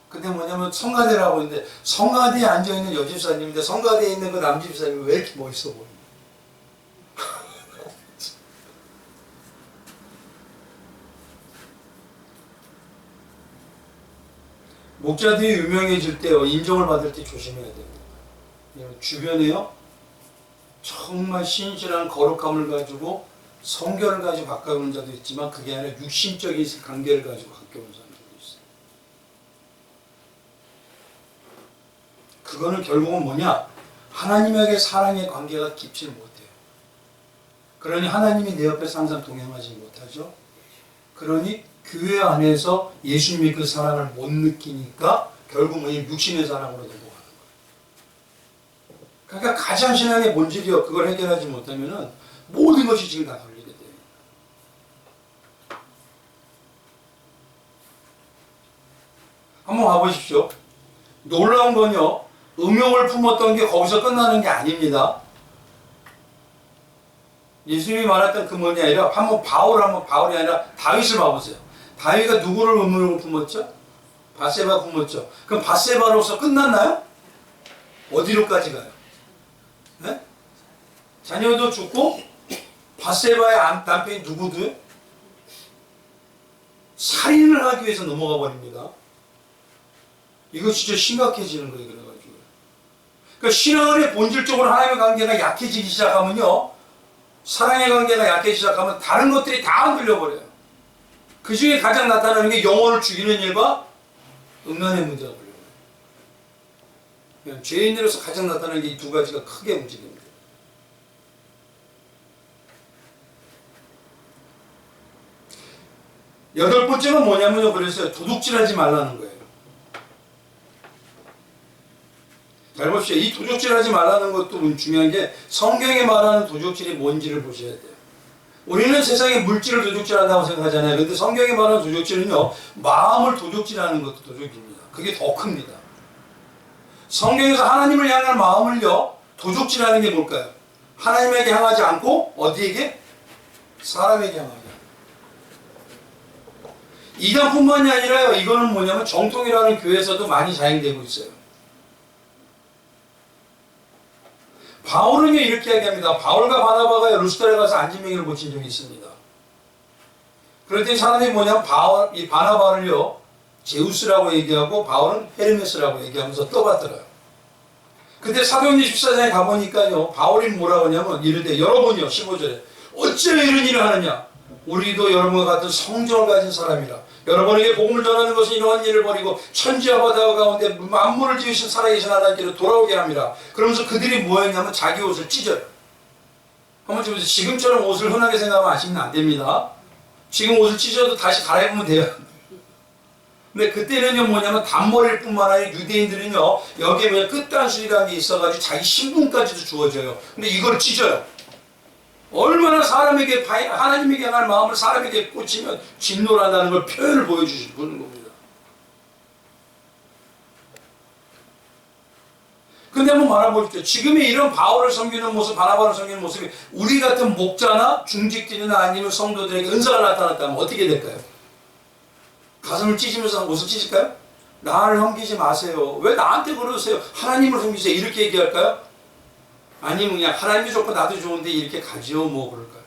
근데 뭐냐면 성가대라고 있는데 성가대에 앉아있는 여집사님인데 성가대에 있는 그 남집사님이 왜 이렇게 멋있어 보이냐. 목자들이 유명해질 때요, 인정을 받을 때 조심해야 됩니다. 주변에요, 정말 신실한 거룩함을 가지고 성결을 가지고 가까운 자도 있지만 그게 아니라 육신적인 관계를 가지고 가까운 사람들도 있어요. 그거는 결국은 뭐냐, 하나님에게 사랑의 관계가 깊지 못해요. 그러니 하나님이 내 옆에서 항상 동행하지 못하죠. 그러니 교회 안에서 예수님의 그 사랑을 못 느끼니까 결국은 육신의 사랑으로 넘어가는 거예요. 그러니까 가장 신앙의 본질이요, 그걸 해결하지 못하면은 모든 것이 지금 다 걸리게 돼요. 한번 가보십시오. 놀라운 건요, 음욕을 품었던 게 거기서 끝나는 게 아닙니다. 예수님이 말했던 그 뭐냐 아니라 바울이 아니라 다윗을 봐보세요. 다윗가 누구를 음욕을 품었죠? 밧세바 품었죠. 그럼 밧세바로서 끝났나요? 어디로까지 가요? 네? 자녀도 죽고 밧세바의 남편이 누구도요? 살인을 하기 위해서 넘어가 버립니다. 이거 진짜 심각해지는 거예요. 그래가지고. 그러니까 신앙의 본질적으로 하나님의 관계가 약해지기 시작하면요, 사랑의 관계가 약해지기 시작하면 다른 것들이 다 흔들려 버려요. 그 중에 가장 나타나는 게 영혼을 죽이는 일과 음란의 문제가 걸려요. 죄인으로서 가장 나타나는 게 이 두 가지가 크게 움직입니다. 여덟 번째는 뭐냐면요, 그랬어요. 도둑질하지 말라는 거예요. 잘 보십시오. 이 도둑질하지 말라는 것도 중요한 게 성경에 말하는 도둑질이 뭔지를 보셔야 돼요. 우리는 세상에 물질을 도둑질한다고 생각하잖아요. 근데 성경에 말하는 도둑질은요, 마음을 도둑질하는 것도 도둑입니다. 그게 더 큽니다. 성경에서 하나님을 향한 마음을요, 도둑질하는 게 뭘까요? 하나님에게 향하지 않고 어디에게? 사람에게 향하게. 이단뿐만이 아니라요, 이거는 뭐냐면 정통이라는 교회에서도 많이 사용되고 있어요. 바울은요, 이렇게 얘기합니다. 바울과 바나바가 루스드라에 가서 안진뱅이를 고친 적이 있습니다. 그럴 때 사람들이 뭐냐면 이 바나바를요, 제우스라고 얘기하고 바울은 헤르메스라고 얘기하면서 떠받들어요. 근데 사도행전 14장에 가보니까요, 바울이 뭐라고 하냐면 이르되, 여러분이요, 15절에 어찌 이런 일을 하느냐? 우리도 여러분과 같은 성정을 가진 사람이라. 여러분에게 복음을 전하는 것은 이러한 일을 버리고 천지와 바다 가운데 만물을 지으신 살아계신 하나님께로 돌아오게 합니다. 그러면서 그들이 뭐 했냐면 자기 옷을 찢어요. 한번 보세요. 지금처럼 옷을 흔하게 생각하면 아시면 안 됩니다. 지금 옷을 찢어도 다시 갈아입으면 돼요. 근데 그때는요, 뭐냐면 단머리일 뿐만 아니라 유대인들은요, 여기에 뭐냐 끝단술이라는 게 있어가지고 자기 신분까지도 주어져요. 근데 이걸 찢어요. 얼마나 사람에게, 하나님에게 향할 마음을 사람에게 꽂히면 진노한다는 걸 표현을 보여주시는 겁니다. 근데 한번 말해보십시오. 지금의 이런 바울을 섬기는 모습, 바나바를 섬기는 모습이 우리 같은 목자나 중직들이나 아니면 성도들에게 은사가 나타났다면 어떻게 될까요? 가슴을 찢으면서 옷을 찢을까요? 나를 섬기지 마세요. 왜 나한테 그러세요? 하나님을 섬기세요. 이렇게 얘기할까요? 아니면 그냥 하나님도 좋고 나도 좋은데 이렇게 가지요, 뭐 그럴까요?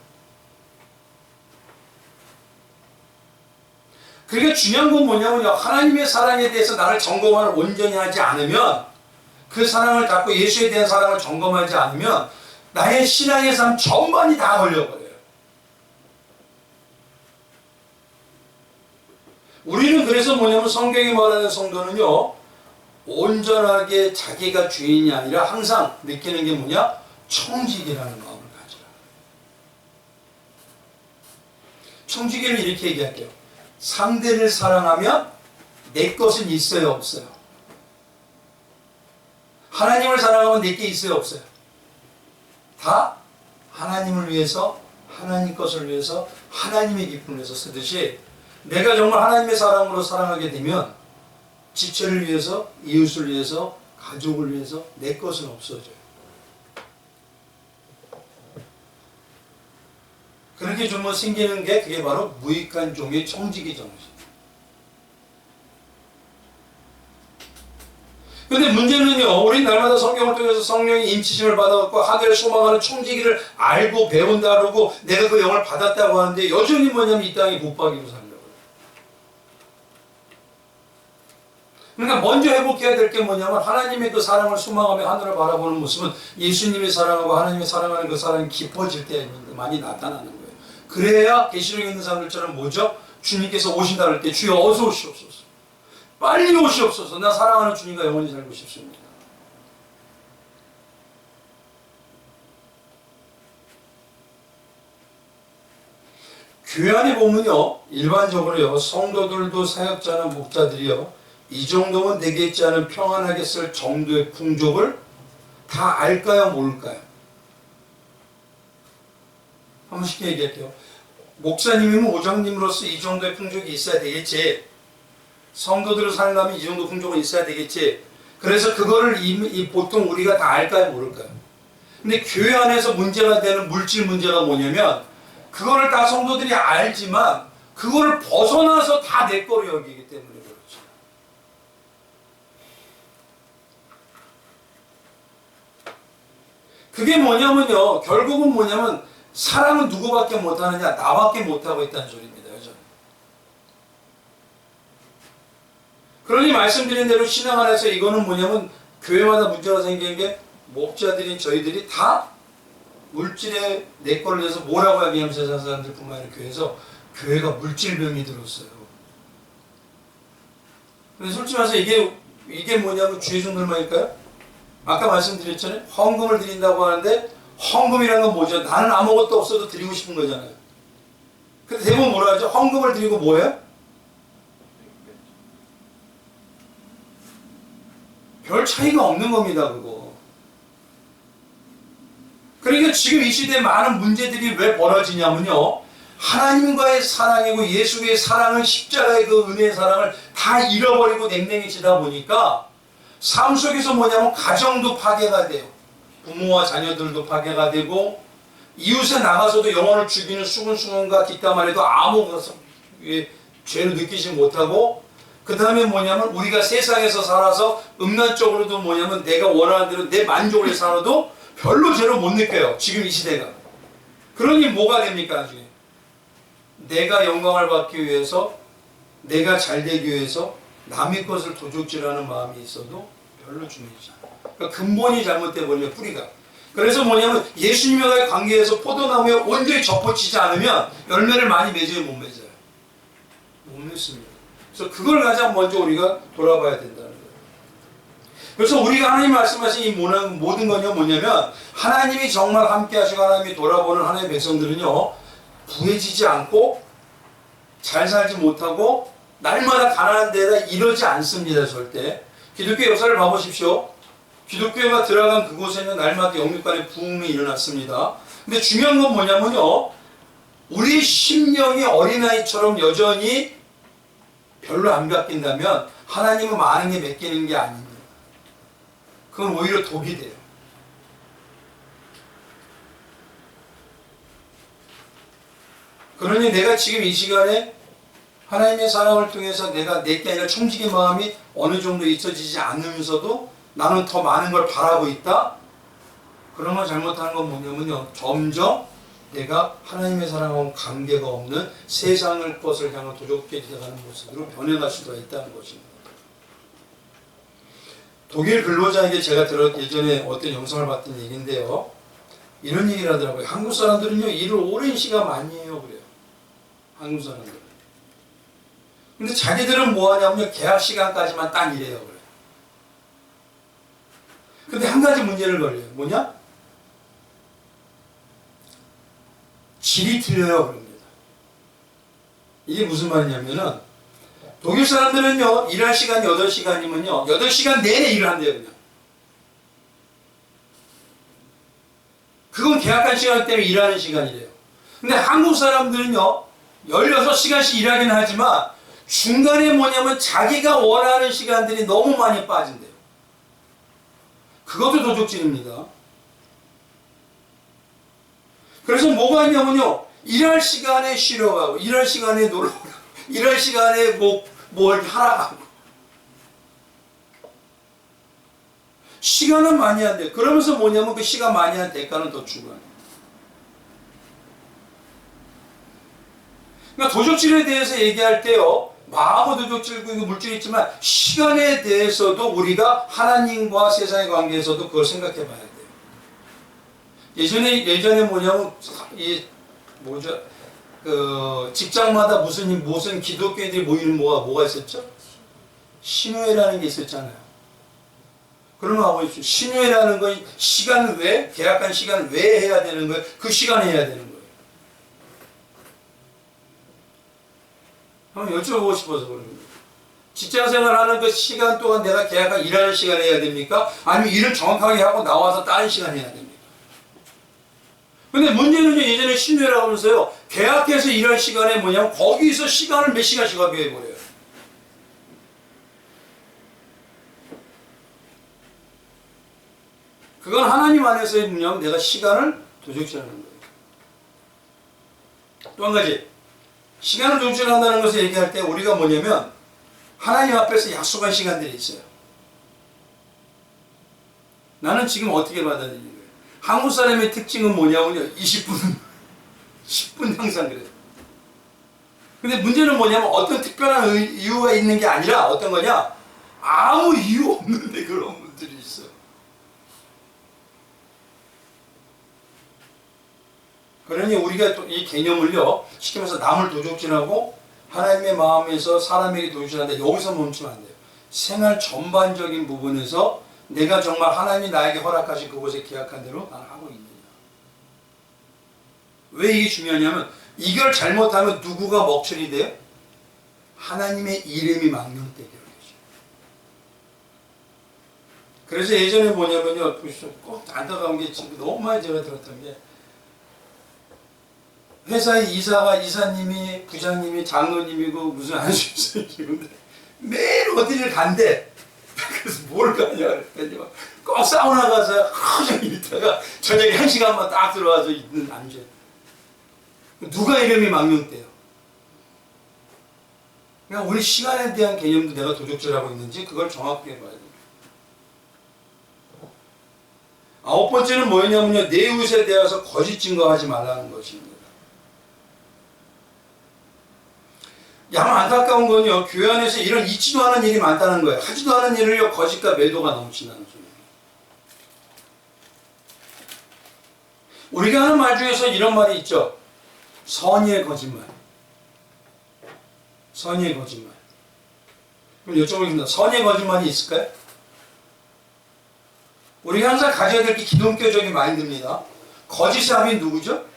그러니까 중요한 건 뭐냐면요. 하나님의 사랑에 대해서 나를 점검을 온전히 하지 않으면, 그 사랑을 갖고 예수에 대한 사랑을 점검하지 않으면 나의 신앙의 삶 전반이 다 걸려버려요. 우리는 그래서 뭐냐면 성경이 말하는 성도는요, 온전하게 자기가 주인이 아니라 항상 느끼는 게 뭐냐? 청지기라는 마음을 가지라. 청지기를 이렇게 얘기할게요. 상대를 사랑하면 내 것은 있어요, 없어요? 하나님을 사랑하면 내 게 있어요, 없어요? 다 하나님을 위해서, 하나님 것을 위해서, 하나님의 기쁨을 위해서 쓰듯이, 내가 정말 하나님의 사랑으로 사랑하게 되면 지체를 위해서, 이웃을 위해서, 가족을 위해서 내 것은 없어져요. 그렇게 좀 생기는 게 그게 바로 무익한 종의 청지기 정신. 근데 문제는요, 우리 날마다 성경을 통해서 성령의 임치심을 받아갖고 하늘을 소망하는 청지기를 알고 배운다 그러고 내가 그 영을 받았다고 하는데 여전히 뭐냐면 이 땅에 붙박이로 살려고. 그러니까 먼저 회복해야 될 게 뭐냐면 하나님의 그 사랑을 소망하며 하늘을 바라보는 모습은 예수님의 사랑하고 하나님의 사랑하는 그 사랑이 깊어질 때 많이 나타나는 거예요. 그래야 계시록에 있는 사람들처럼 뭐죠? 주님께서 오신다 할 때 주여 어서 오시옵소서. 빨리 오시옵소서. 나 사랑하는 주님과 영원히 살고 싶습니다. 교회 안에 보면요, 일반적으로요, 성도들도 사역자나 목자들이요, 이 정도면 되겠지 않은 평안하게 쓸 정도의 풍족을 다 알까요, 모를까요? 한번 쉽게 얘기할게요. 목사님이면 오장님으로서 이 정도의 풍족이 있어야 되겠지. 성도들을 살려면 이 정도 풍족은 있어야 되겠지. 그래서 그거를 보통 우리가 다 알까요, 모를까요? 근데 교회 안에서 문제가 되는 물질 문제가 뭐냐면 그거를 다 성도들이 알지만 그거를 벗어나서 다 내 거로 여기기 때문에 그렇죠. 그게 뭐냐면요, 결국은 뭐냐면 사랑은 누구밖에 못하느냐? 나밖에 못하고 있다는 소리입니다. 그죠? 그러니 말씀드린 대로 신앙 안에서 이거는 뭐냐면 교회마다 문제가 생기는 게 목자들인 저희들이 다 물질에 내 거를 내서 뭐라고 하기하면 세상 사람들 뿐만 아니라 교회에서 교회가 물질병이 들었어요. 근데 솔직히 말해서 이게 뭐냐면 주의 종들만일까요? 아까 말씀드렸잖아요. 헌금을 드린다고 하는데 헌금이라는 건 뭐죠? 나는 아무것도 없어도 드리고 싶은 거잖아요. 근데 대부분 뭐라 하죠? 헌금을 드리고 뭐예요? 별 차이가 없는 겁니다, 그거. 그러니까 지금 이 시대에 많은 문제들이 왜 벌어지냐면요, 하나님과의 사랑이고 예수의 사랑을, 십자가의 그 은혜의 사랑을 다 잃어버리고 냉랭해지다 보니까 삶 속에서 뭐냐면 가정도 파괴가 돼요. 부모와 자녀들도 파괴가 되고 이웃에 나가서도 영혼을 죽이는 수군수군과 뒷담 해도 아무 죄를 느끼지 못하고, 그 다음에 뭐냐면 우리가 세상에서 살아서 음란적으로도 뭐냐면 내가 원하는 대로 내 만족을 위해 살아도 별로 죄를 못 느껴요. 지금 이 시대가. 그러니 뭐가 됩니까? 나중에 내가 영광을 받기 위해서, 내가 잘 되기 위해서 남의 것을 도둑질하는 마음이 있어도 별로 중요하지 않아요. 그러니까 근본이 잘못돼 버려요, 뿌리가. 그래서 뭐냐면 예수님과의 관계에서 포도나무에 온전히 접붙이지 않으면 열매를 많이 맺어요, 못 맺어요? 못 맺습니다. 그래서 그걸 가장 먼저 우리가 돌아봐야 된다는 거예요. 그래서 우리가 하나님 말씀하신 이 모든 건요, 뭐냐면 하나님이 정말 함께 하시고 하나님이 돌아보는 하나님의 백성들은요, 부해지지 않고 잘 살지 못하고 날마다 가난한 데다 이러지 않습니다, 절대. 기독교 역사를 봐보십시오. 기독교가 들어간 그곳에는 날마다 영육간의 부흥이 일어났습니다. 근데 중요한 건 뭐냐면요, 우리 심령이 어린아이처럼 여전히 별로 안 바뀐다면 하나님은 많은 게 맡기는 게 아닙니다. 그건 오히려 독이 돼요. 그러니 내가 지금 이 시간에 하나님의 사랑을 통해서 내가 내게 아니라 청지기 마음이 어느 정도 잊혀지지 않으면서도 나는 더 많은 걸 바라고 있다? 그러면 잘못하는 건 뭐냐면요, 점점 내가 하나님의 사랑하고 관계가 없는 세상을 것을 향한 도적질이 되어가는 모습으로 변해갈 수가 있다는 것입니다. 독일 근로자에게 제가 예전에 어떤 영상을 봤던 얘기인데요. 이런 얘기를 하더라고요. 한국 사람들은요, 일을 오랜 시간 많이 해요. 그래요. 한국 사람들은. 근데 자기들은 뭐 하냐면요, 계약 시간까지만 딱 일해요. 그래요. 근데 한 가지 문제를 걸려요. 뭐냐? 질이 틀려요. 그럽니다. 이게 무슨 말이냐면은, 독일 사람들은요, 일할 시간이 8시간이면요, 8시간 내내 일을 한대요, 그냥. 그건 계약한 시간 때문에 일하는 시간이래요. 근데 한국 사람들은요, 16시간씩 일하긴 하지만, 중간에 뭐냐면 자기가 원하는 시간들이 너무 많이 빠진대요. 그것도 도적질입니다. 그래서 뭐가 있냐면요, 일할 시간에 쉬러 가고, 일할 시간에 놀러 가고, 일할 시간에 뭘 하러 가고. 시간은 많이 한대요. 그러면서 뭐냐면 그 시간 많이 한 대가는 더 추가해요. 그러니까 도적질에 대해서 얘기할 때요, 마음의 도적질고 물질이 있지만 시간에 대해서도 우리가 하나님과 세상의 관계에서도 그걸 생각해 봐야 돼요. 예전에 뭐냐면 직장마다 무슨 기독교인들이 모이는 뭐가 있었죠? 신우회라는 게 있었잖아요. 그러면 아버지, 신우회라는 건 시간 외, 계약한 시간 외에 해야 되는 거예요. 그 시간에 해야 되는 거예요. 한번 여쭤보고 싶어서 그런 거예요. 직장생활 하는 그 시간 동안 내가 계약한 일하는 시간에 해야 됩니까? 아니면 일을 정확하게 하고 나와서 다른 시간에 해야 됩니까? 근데 문제는요, 예전에 신뢰라고 하면서요, 계약해서 일할 시간에 뭐냐면 거기서 시간을 몇 시간씩 합의해버려요. 그건 하나님 안에서의 뭐냐면 내가 시간을 도적질하는 거예요. 또 한 가지, 시간을 도적질한다는 것을 얘기할 때 우리가 뭐냐면 하나님 앞에서 약속한 시간들이 있어요. 나는 지금 어떻게 받아들이는 거예요? 한국 사람의 특징은 뭐냐면요, 20분, 10분 항상 그래요. 근데 문제는 뭐냐면 어떤 특별한 이유가 있는 게 아니라 어떤 거냐? 아무 이유 없는데 그런 분들이 있어요. 그러니 우리가 또 이 개념을요, 쉽게 말해서 남을 도적질하고 하나님의 마음에서 사람에게 도적질하는데 여기서 멈추면 안 돼요. 생활 전반적인 부분에서 내가 정말 하나님이 나에게 허락하신 그곳에 계약한 대로 나는 하고 있느냐. 왜 이게 중요하냐면 이걸 잘못하면 누구가 먹칠이 돼요? 하나님의 이름이 망령되게 하죠. 그래서 예전에 뭐냐면요, 꼭 안타까운 게 지금 너무 많이 제가 들었던 게 회사의 이사님이 부장님이 장로님이고 무슨 안수님인데 매일 어디를 간대. 그래서 뭘 가냐 그랬더니 꼭 사우나 가서 하루 종일 있다가 저녁에 1시간만 딱 들어와서 있는 앉아요. 누가 이름이 망령돼요? 그러니까 우리 시간에 대한 개념도 내가 도적질하고 있는지 그걸 정확하게 봐야 돼요. 9번째는 뭐였냐면요, 내 이웃에 대해서 거짓 증거하지 말라는 것입니다. 양 안타까운 건요, 교회 안에서 이런 있지도 않은 일이 많다는 거예요. 하지도 않은 일을요, 거짓과 매도가 넘친다는 소리예요. 우리가 하는 말 중에서 이런 말이 있죠. 선의의 거짓말. 선의의 거짓말. 그럼 여쭤보겠습니다. 선의의 거짓말이 있을까요? 우리가 항상 가져야 될 게 기독교적인 마인드입니다. 거짓의 합이 누구죠?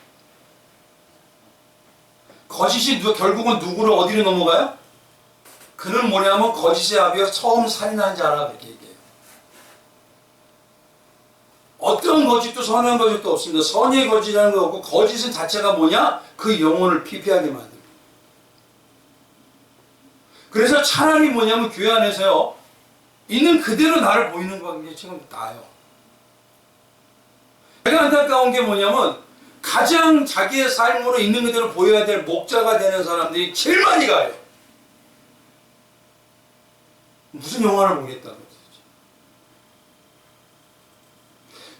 거짓이 결국은 누구를 어디로 넘어가요? 그는 뭐냐면 거짓의 합이요, 처음 살인한 자라 그렇게 얘기해요. 어떤 거짓도 선한 거짓도 없습니다. 선의의 거짓이라는 거 없고, 거짓은 자체가 뭐냐? 그 영혼을 피폐하게 만듭니다. 그래서 차라리 뭐냐면 교회 안에서요, 있는 그대로 나를 보이는 게 지금 나아요. 제가 안타까운 게 뭐냐면 가장 자기의 삶으로 있는 그대로 보여야 될 목자가 되는 사람들이 제일 많이 가요. 무슨 영화를 보겠다는 거죠.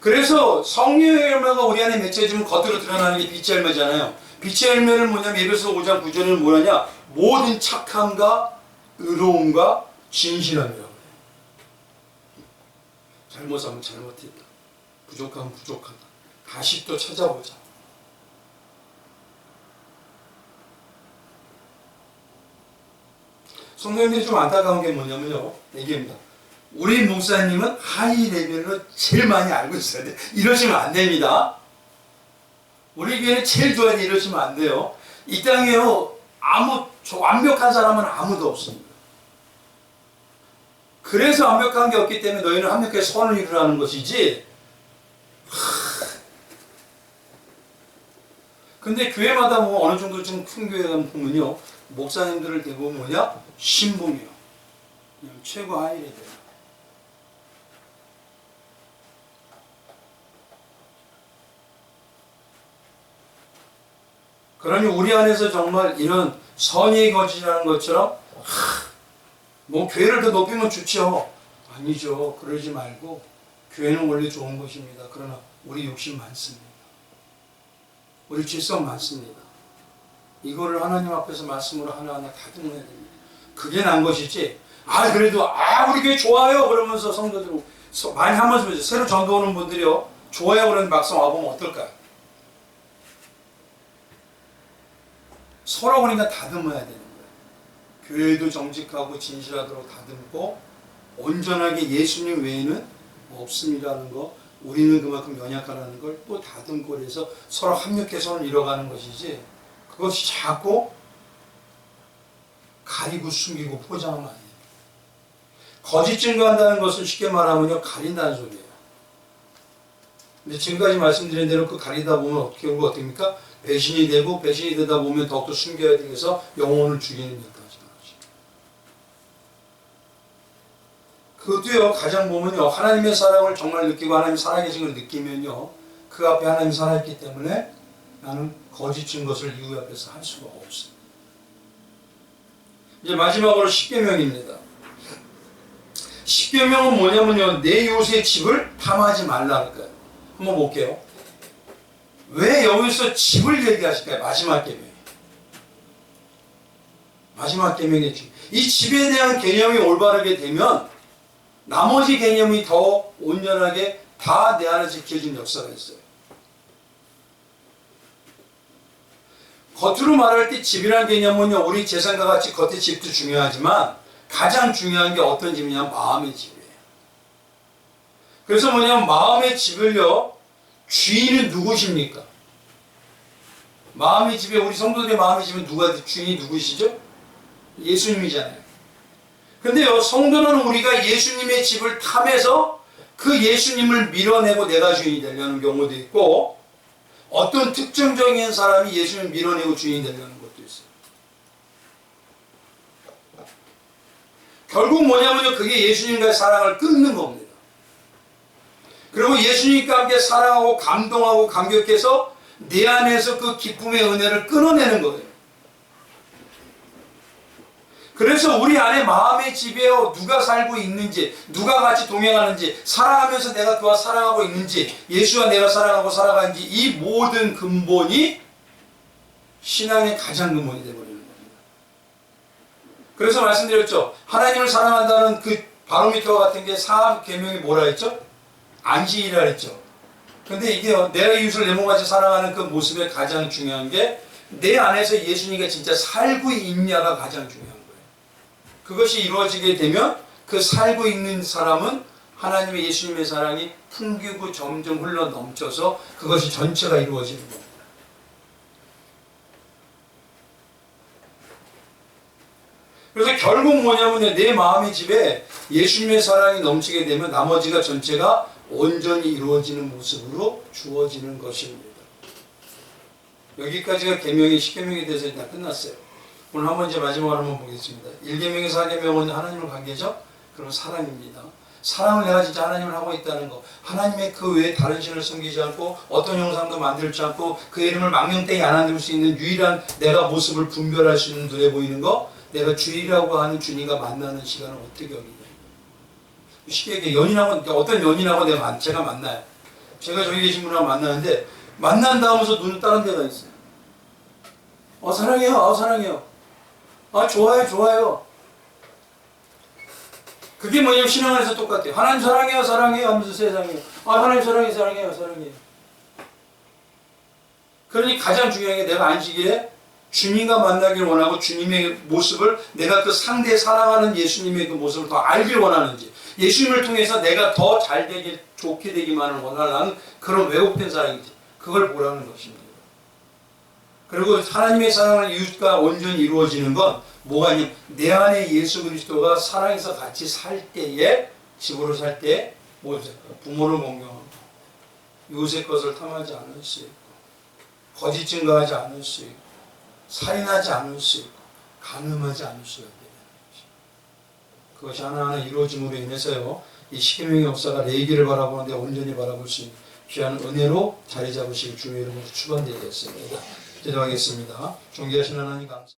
그래서 성령의 열매가 우리 안에 맺혀지면 겉으로 드러나는 게 빛의 열매잖아요. 빛의 열매는 뭐냐면 에베소 5장 9절은 뭐냐냐, 모든 착함과 의로움과 진실함이라고 해요. 잘못하면 잘못했다, 부족하면 부족하다, 다시 또 찾아보자. 성도님들이 좀 안타까운 게 뭐냐면요, 얘기입니다. 우리 목사님은 하이 레벨로 제일 많이 알고 있어야 돼. 이러시면 안 됩니다. 우리 교회는 제일 좋아하는 이러시면 안 돼요. 이 땅에요, 완벽한 사람은 아무도 없습니다. 그래서 완벽한 게 없기 때문에 너희는 완벽하게 선을 이루라는 것이지. 근데 교회마다 뭐 어느 정도 좀 큰 교회 가면 보면요, 목사님들을 대부분 뭐냐? 신봉이요. 그냥 최고 하이 레벨. 그러니 우리 안에서 정말 이런 선의 거짓이라는 것처럼 뭐 교회를 더 높이면 좋죠. 아니죠. 그러지 말고 교회는 원래 좋은 것입니다. 그러나 우리 욕심 많습니다. 우리 질성 많습니다. 이거를 하나님 앞에서 말씀으로 하나하나 다듬어야 됩니다. 그게 난 것이지. 그래도 우리 교회 좋아요 그러면서 성도들 많이 하면서 새로 전도 오는 분들이요, 좋아요 그러는 막상 와보면 어떨까요? 서로 그러니까 다듬어야 되는 거예요. 교회도 정직하고 진실하도록 다듬고 온전하게 예수님 외에는 없음이라는 거, 우리는 그만큼 연약하다는 걸 또 다듬고 그래서 서로 합력해서 이뤄가는 것이지, 그것이 자꾸 가리고 숨기고 포장하면 안 돼요. 거짓 증거한다는 것은 쉽게 말하면요, 가린다는 소리예요. 근데 지금까지 말씀드린 대로 그 가리다 보면 어떻게 됩니까? 배신이 되고, 배신이 되다 보면 더욱더 숨겨야 되어서 영혼을 죽이는 일까지 나오죠. 그것도요, 가장 보면요, 하나님의 사랑을 정말 느끼고 하나님 살아계신 걸 느끼면요, 그 앞에 하나님이 살아있기 때문에 나는 거짓인 것을 이유 앞에서 할 수가 없어요. 이제 마지막으로 십계명입니다. 십계명은 뭐냐면요, 내 이웃의 집을 탐하지 말라 할까요? 한번 볼게요. 왜 여기서 집을 얘기하실까요? 마지막 계명. 마지막 계명의 집. 이 집에 대한 개념이 올바르게 되면 나머지 개념이 더 온전하게 다 내 안에 지켜진 역사가 있어요. 겉으로 말할 때 집이라는 개념은요, 우리 재산과 같이 겉의 집도 중요하지만 가장 중요한 게 어떤 집이냐면 마음의 집이에요. 그래서 뭐냐면 마음의 집을요, 주인은 누구십니까? 마음의 집에, 우리 성도들의 마음의 집은 주인이 누구시죠? 예수님이잖아요. 근데요, 성도는 우리가 예수님의 집을 탐해서 그 예수님을 밀어내고 내가 주인이 되려는 경우도 있고, 어떤 특정적인 사람이 예수님을 밀어내고 주인이 되려는 것도 있어요. 결국 뭐냐면요, 그게 예수님과의 사랑을 끊는 겁니다. 그리고 예수님과 함께 사랑하고 감동하고 감격해서 내 안에서 그 기쁨의 은혜를 끊어내는 거예요. 그래서 우리 안에 마음의 집에 누가 살고 있는지, 누가 같이 동행하는지, 사랑하면서 내가 그와 사랑하고 있는지, 예수와 내가 사랑하고 살아가는지, 이 모든 근본이 신앙의 가장 근본이 되어버리는 겁니다. 그래서 말씀드렸죠. 하나님을 사랑한다는 그 바로미터 같은 게 사계명이 뭐라 했죠? 안식이라 했죠. 근데 이게 내가 이웃을 내 몸같이 사랑하는 그 모습에 가장 중요한 게 내 안에서 예수님이 진짜 살고 있냐가 가장 중요한 거예요. 그것이 이루어지게 되면 그 살고 있는 사람은 하나님의 예수님의 사랑이 풍기고 점점 흘러 넘쳐서 그것이 전체가 이루어지는 겁니다. 그래서 결국 뭐냐면 내 마음의 집에 예수님의 사랑이 넘치게 되면 나머지가 전체가 온전히 이루어지는 모습으로 주어지는 것입니다. 여기까지가 계명이 십계명에 대해서 다 끝났어요. 오늘 한번 이제 마지막으로 한번 보겠습니다. 1계명의 4계명은 하나님을 관계죠? 그럼 사랑입니다. 사랑을 내가 진짜 하나님을 하고 있다는 거, 하나님의 그 외에 다른 신을 섬기지 않고 어떤 형상도 만들지 않고 그 이름을 망령되게 안 만들 수 있는 유일한 내가 모습을 분별할 수 있는 눈에 보이는 거, 내가 주일이라고 하는 주님과 만나는 시간을 어떻게 여기냐. 쉽게 얘기해, 어떤 연인하고 제가 만나요. 제가 저기 계신 분하고 만나는데 만난 다음에서 눈은 다른 데가 있어요. 사랑해요. 사랑해요. 좋아요. 좋아요. 그게 뭐냐면 신앙 안에서 똑같아요. 하나님 사랑해요. 사랑해요 하면서 세상에 하나님 사랑해요. 사랑해요. 사랑해요. 그러니 가장 중요한 게 내가 안식일에 주님과 만나길 원하고 주님의 모습을 내가 그 상대 사랑하는 예수님의 그 모습을 더 알길 원하는지, 예수님을 통해서 내가 더 잘 되길, 좋게 되기만을 원하는 그런 왜곡된 사랑인지 그걸 보라는 것입니다. 그리고 하나님의 사랑은 이웃과 온전히 이루어지는 건 뭐가 있냐면 내 안에 예수 그리스도가 사랑해서 같이 살 때에, 집으로 살 때 부모를 공경하고 이웃의 것을 탐하지 않을 수 있고 거짓 증거하지 않을 수 있고 살인하지 않을 수 있고 간음하지 않을 수가 있는 것입니다. 그것이 하나하나 이루어짐으로 인해서요, 이 십계명의 역사가 레위기를 바라보는데 온전히 바라볼 수 있는 귀한 은혜로 자리 잡으시길 주의 이름으로 축원드리겠습니다. 기도하겠습니다. 존귀하신 하나님 감사합니다.